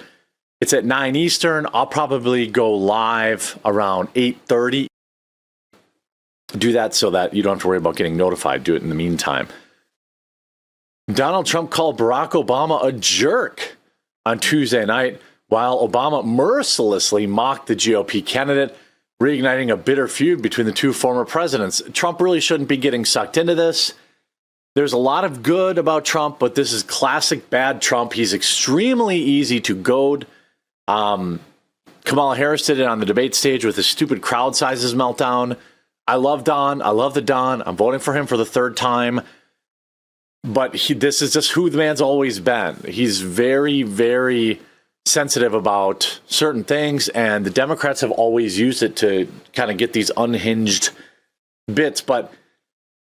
It's at 9 Eastern. I'll probably go live around 8:30. Do that so that you don't have to worry about getting notified. Do it in the meantime. Donald Trump called Barack Obama a jerk on Tuesday night, while Obama mercilessly mocked the GOP candidate reigniting a bitter feud between the two former presidents. Trump really shouldn't be getting sucked into this. There's a lot of good about Trump, but this is classic bad Trump. He's extremely easy to goad. Kamala Harris did it on the debate stage with his stupid crowd sizes meltdown. I love Don. I love the Don. I'm voting for him for the third time. But this is just who the man's always been. He's very, very sensitive about certain things, and the Democrats have always used it to kind of get these unhinged bits. But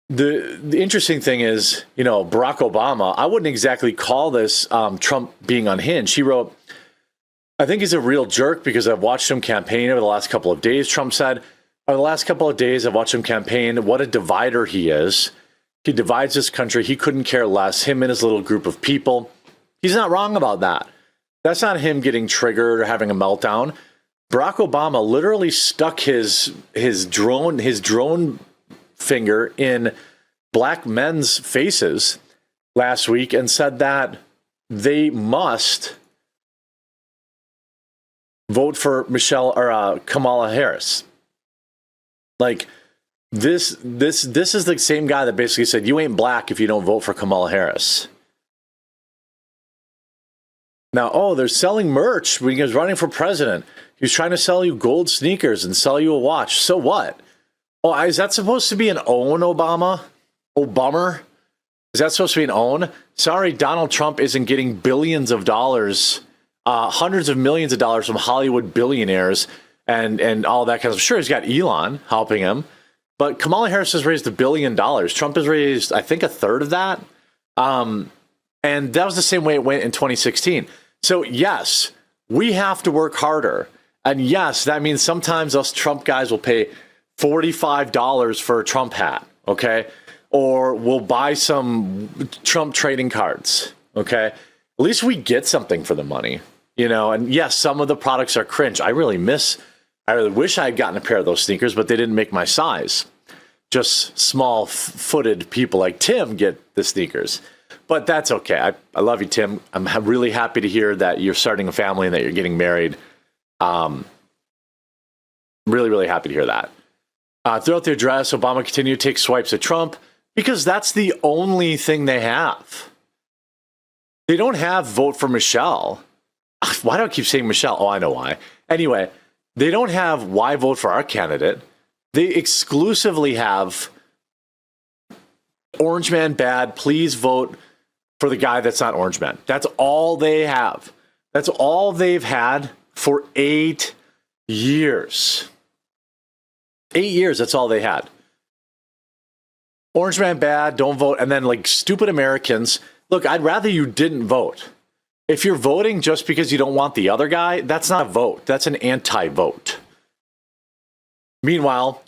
the interesting thing is, Barack Obama, I wouldn't exactly call this Trump being unhinged. He wrote, I think he's a real jerk because I've watched him campaign over the last couple of days. Trump said, over the last couple of days, I've watched him campaign. What a divider he is. He divides this country. He couldn't care less. Him and his little group of people. He's not wrong about that. That's not him getting triggered or having a meltdown. Barack Obama literally stuck his drone finger in black men's faces last week and said that they must vote for Kamala Harris. Like this is the same guy that basically said, you ain't black if you don't vote for Kamala Harris. Now, they're selling merch when he was running for president. He was trying to sell you gold sneakers and sell you a watch. So what? Is that supposed to be an own, Obama? Oh, bummer. Is that supposed to be an own? Sorry, Donald Trump isn't getting billions of dollars, hundreds of millions of dollars from Hollywood billionaires and all that kind of stuff. Sure, he's got Elon helping him. But Kamala Harris has raised $1 billion. Trump has raised, I think, a third of that. And that was the same way it went in 2016. So, yes, we have to work harder. And yes, that means sometimes us Trump guys will pay $45 for a Trump hat, okay? Or we'll buy some Trump trading cards, okay? At least we get something for the money, And yes, some of the products are cringe. I really wish I had gotten a pair of those sneakers, but they didn't make my size. Just small-footed people like Tim get the sneakers. But that's okay. I love you, Tim. I'm really happy to hear that you're starting a family and that you're getting married. Really, really happy to hear that. Throughout the address, Obama continued to take swipes at Trump because that's the only thing they have. They don't have vote for Michelle. Why do I keep saying Michelle? Oh, I know why. Anyway, they don't have why vote for our candidate. They exclusively have Orange Man bad. Please vote for the guy that's not Orange Man. That's all they have. That's all they've had for 8 years. 8 years, that's all they had. Orange Man bad, don't vote. And then stupid Americans. Look, I'd rather you didn't vote. If you're voting just because you don't want the other guy, that's not a vote. That's an anti-vote. Meanwhile,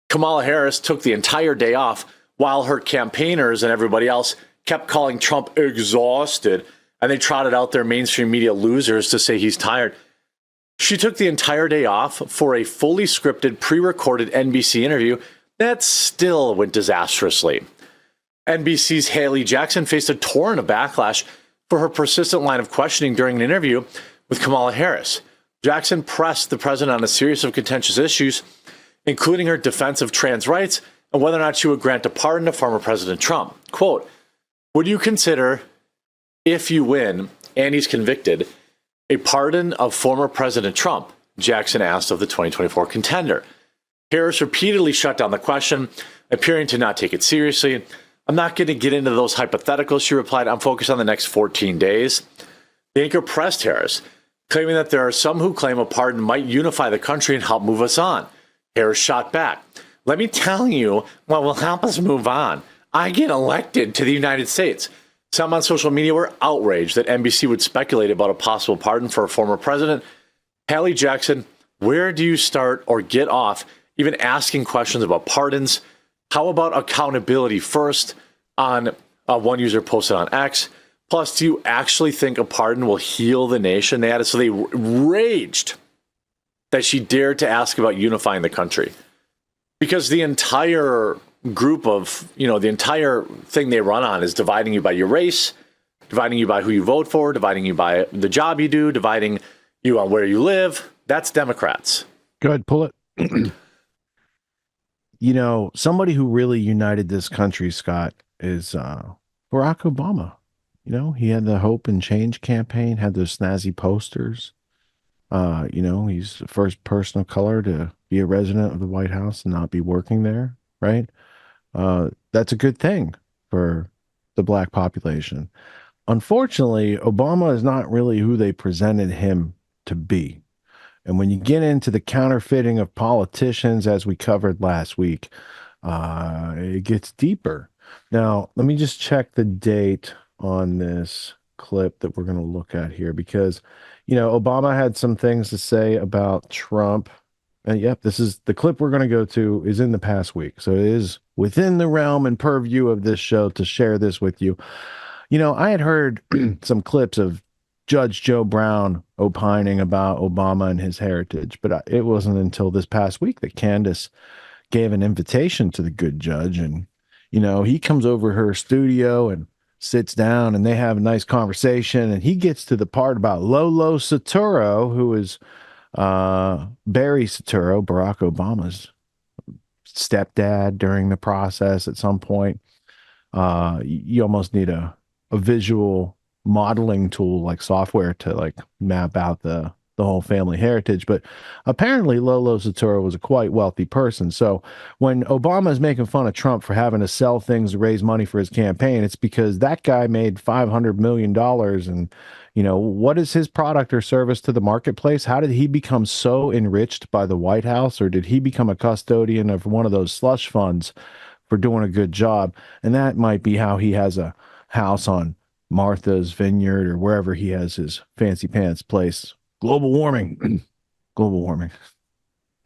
Kamala Harris took the entire day off while her campaigners and everybody else kept calling Trump exhausted, and they trotted out their mainstream media losers to say he's tired. She took the entire day off for a fully scripted, pre-recorded NBC interview that still went disastrously. NBC's Haley Jackson faced a torrent of backlash for her persistent line of questioning during an interview with Kamala Harris. Jackson pressed the president on a series of contentious issues, including her defense of trans rights and whether or not she would grant a pardon to former President Trump. Quote, would you consider, if you win and he's convicted, a pardon of former President Trump? Jackson asked of the 2024 contender. Harris repeatedly shut down the question, appearing to not take it seriously. I'm not going to get into those hypotheticals, she replied. I'm focused on the next 14 days. The anchor pressed Harris, claiming that there are some who claim a pardon might unify the country and help move us on. Harris shot back. Let me tell you what will help us move on. I get elected to the United States. Some on social media were outraged that NBC would speculate about a possible pardon for a former president. Haley Jackson, where do you start or get off even asking questions about pardons? How about accountability first? On one user posted on X. Plus, do you actually think a pardon will heal the nation? They added, so they raged that she dared to ask about unifying the country. Because the entire group of, the entire thing they run on is dividing you by your race, dividing you by who you vote for, dividing you by the job you do, dividing you on where you live. That's Democrats. Go ahead, pull it. You know, somebody who really united this country, Scott, is Barack Obama. You know, he had the Hope and Change campaign, had those snazzy posters. You know, he's the first person of color to be a resident of the White House and not be working there, right? That's a good thing for the black population. Unfortunately, Obama is not really who they presented him to be. And when you get into the counterfeiting of politicians, as we covered last week, it gets deeper. Now, let me just check the date on this clip that we're going to look at here, because, you know, Obama had some things to say about Trump. And yep, this is the clip we're going to go to is in the past week. So it is within the realm and purview of this show to share this with you. You know, I had heard some clips of Judge Joe Brown opining about Obama and his heritage, but it wasn't until this past week that Candace gave an invitation to the good judge. And, you know, he comes over her studio and sits down and they have a nice conversation. And he gets to the part about Lolo Soetoro, who is Barry Soetoro, Barack Obama's stepdad during the process at some point. You almost need a visual modeling tool like software to like map out the whole family heritage. But apparently Lolo Soetoro was a quite wealthy person. So when Obama is making fun of Trump for having to sell things to raise money for his campaign, it's because that guy made $500 million. And, you know, what is his product or service to the marketplace? How did he become so enriched by the White House? Or did he become a custodian of one of those slush funds for doing a good job? And that might be how he has a house on Martha's Vineyard or wherever he has his fancy pants place. Global warming,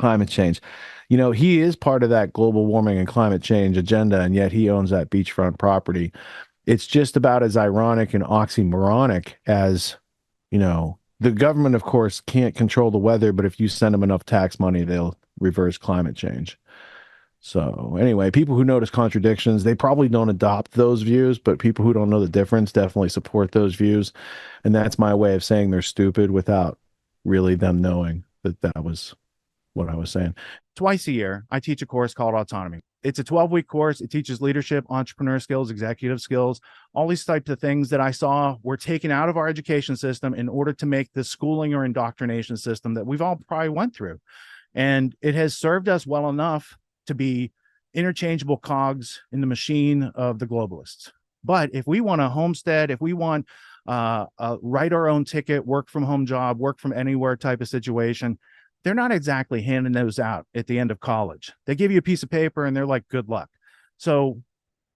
climate change. You know, he is part of that global warming and climate change agenda, and yet he owns that beachfront property. It's just about as ironic and oxymoronic as, you know, the government, of course, can't control the weather, but if you send them enough tax money, they'll reverse climate change. So anyway, people who notice contradictions, they probably don't adopt those views, but people who don't know the difference definitely support those views. And that's my way of saying they're stupid without really them knowing that that was what I was saying. Twice a year, I teach a course called Autonomy. It's a 12-week course. It teaches leadership, entrepreneur skills, executive skills, all these types of things that I saw were taken out of our education system in order to make the schooling or indoctrination system that we've all probably went through. And it has served us well enough to be interchangeable cogs in the machine of the globalists. But if we want a homestead, if we want write our own ticket, work from home job, work from anywhere type of situation, they're not exactly handing those out at the end of college. They give you a piece of paper and they're like, good luck. So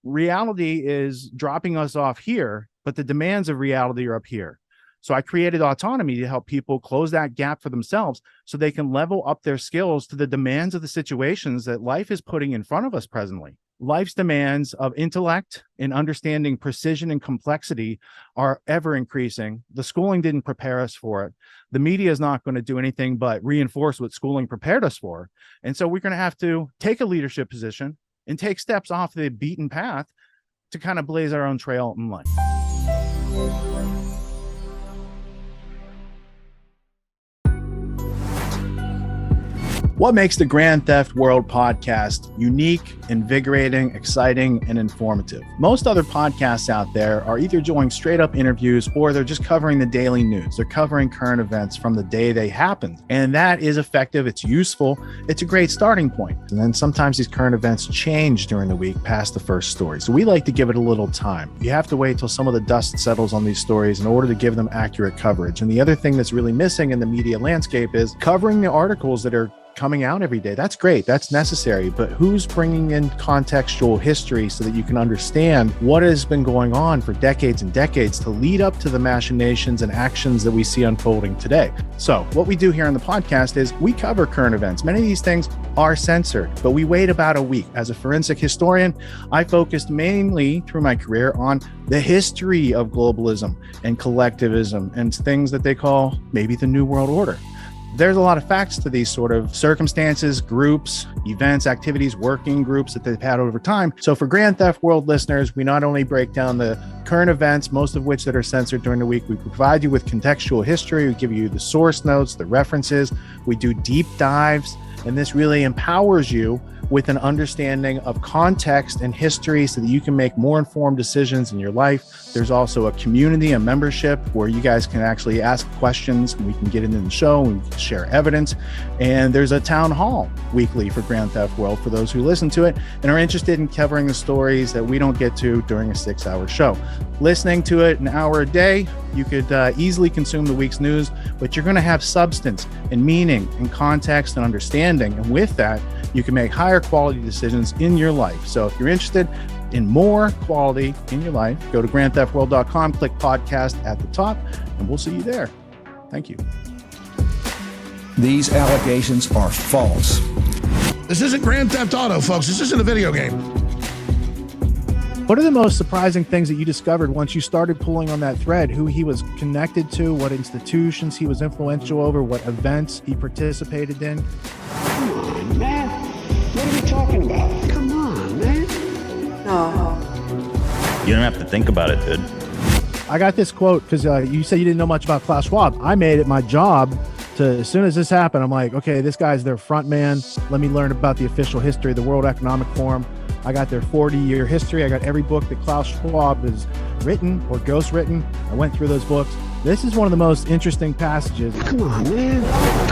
reality is dropping us off here, but the demands of reality are up here. So I created Autonomy to help people close that gap for themselves so they can level up their skills to the demands of the situations that life is putting in front of us presently. Life's demands of intellect and understanding precision and complexity are ever increasing. The schooling didn't prepare us for it. The media is not going to do anything but reinforce what schooling prepared us for. And so we're going to have to take a leadership position and take steps off the beaten path to kind of blaze our own trail in life. What makes the Grand Theft World podcast unique, invigorating, exciting, and informative? Most other podcasts out there are either doing straight up interviews or they're just covering the daily news. They're covering current events from the day they happened. And that is effective. It's useful. It's a great starting point. And then sometimes these current events change during the week past the first story. So we like to give it a little time. You have to wait till some of the dust settles on these stories in order to give them accurate coverage. And the other thing that's really missing in the media landscape is covering the articles that are coming out every day. That's great. That's necessary. But who's bringing in contextual history so that you can understand what has been going on for decades and decades to lead up to the machinations and actions that we see unfolding today? So what we do here on the podcast is we cover current events. Many of these things are censored, but we wait about a week. As a forensic historian, I focused mainly through my career on the history of globalism and collectivism and things that they call maybe the New World Order. there's a lot of facts to these sort of circumstances, groups, events, activities, working groups that they've had over time. So for Grand Theft World listeners, we not only break down the current events, most of which that are censored during the week, we provide you with contextual history, we give you the source notes, the references, we do deep dives, and this really empowers you with an understanding of context and history so that you can make more informed decisions in your life. There's also a community, a membership where you guys can actually ask questions and we can get into the show and we can share evidence. And there's a town hall weekly for Grand Theft World for those who listen to it and are interested in covering the stories that we don't get to during a 6-hour show. Listening to it an hour a day, you could easily consume the week's news, but you're going to have substance and meaning and context and understanding. And with that, you can make higher quality decisions in your life. So if you're interested in more quality in your life, go to grandtheftworld.com, click podcast at the top, and we'll see you there. Thank you. These allegations are false. This isn't Grand Theft Auto, folks. This isn't a video game. What are the most surprising things that you discovered once you started pulling on that thread? Who he was connected to, what institutions he was influential over, what events he participated in? Come on, man. What are we talking about? Come on, man. No. You don't have to think about it, dude. I got this quote because you said you didn't know much about Klaus Schwab. I made it my job to, as soon as this happened, I'm like, okay, this guy's their front man. Let me learn about the official history of the World Economic Forum. I got their 40-year history. I got every book that Klaus Schwab has written or ghostwritten. I went through those books. This is one of the most interesting passages. Come on, man.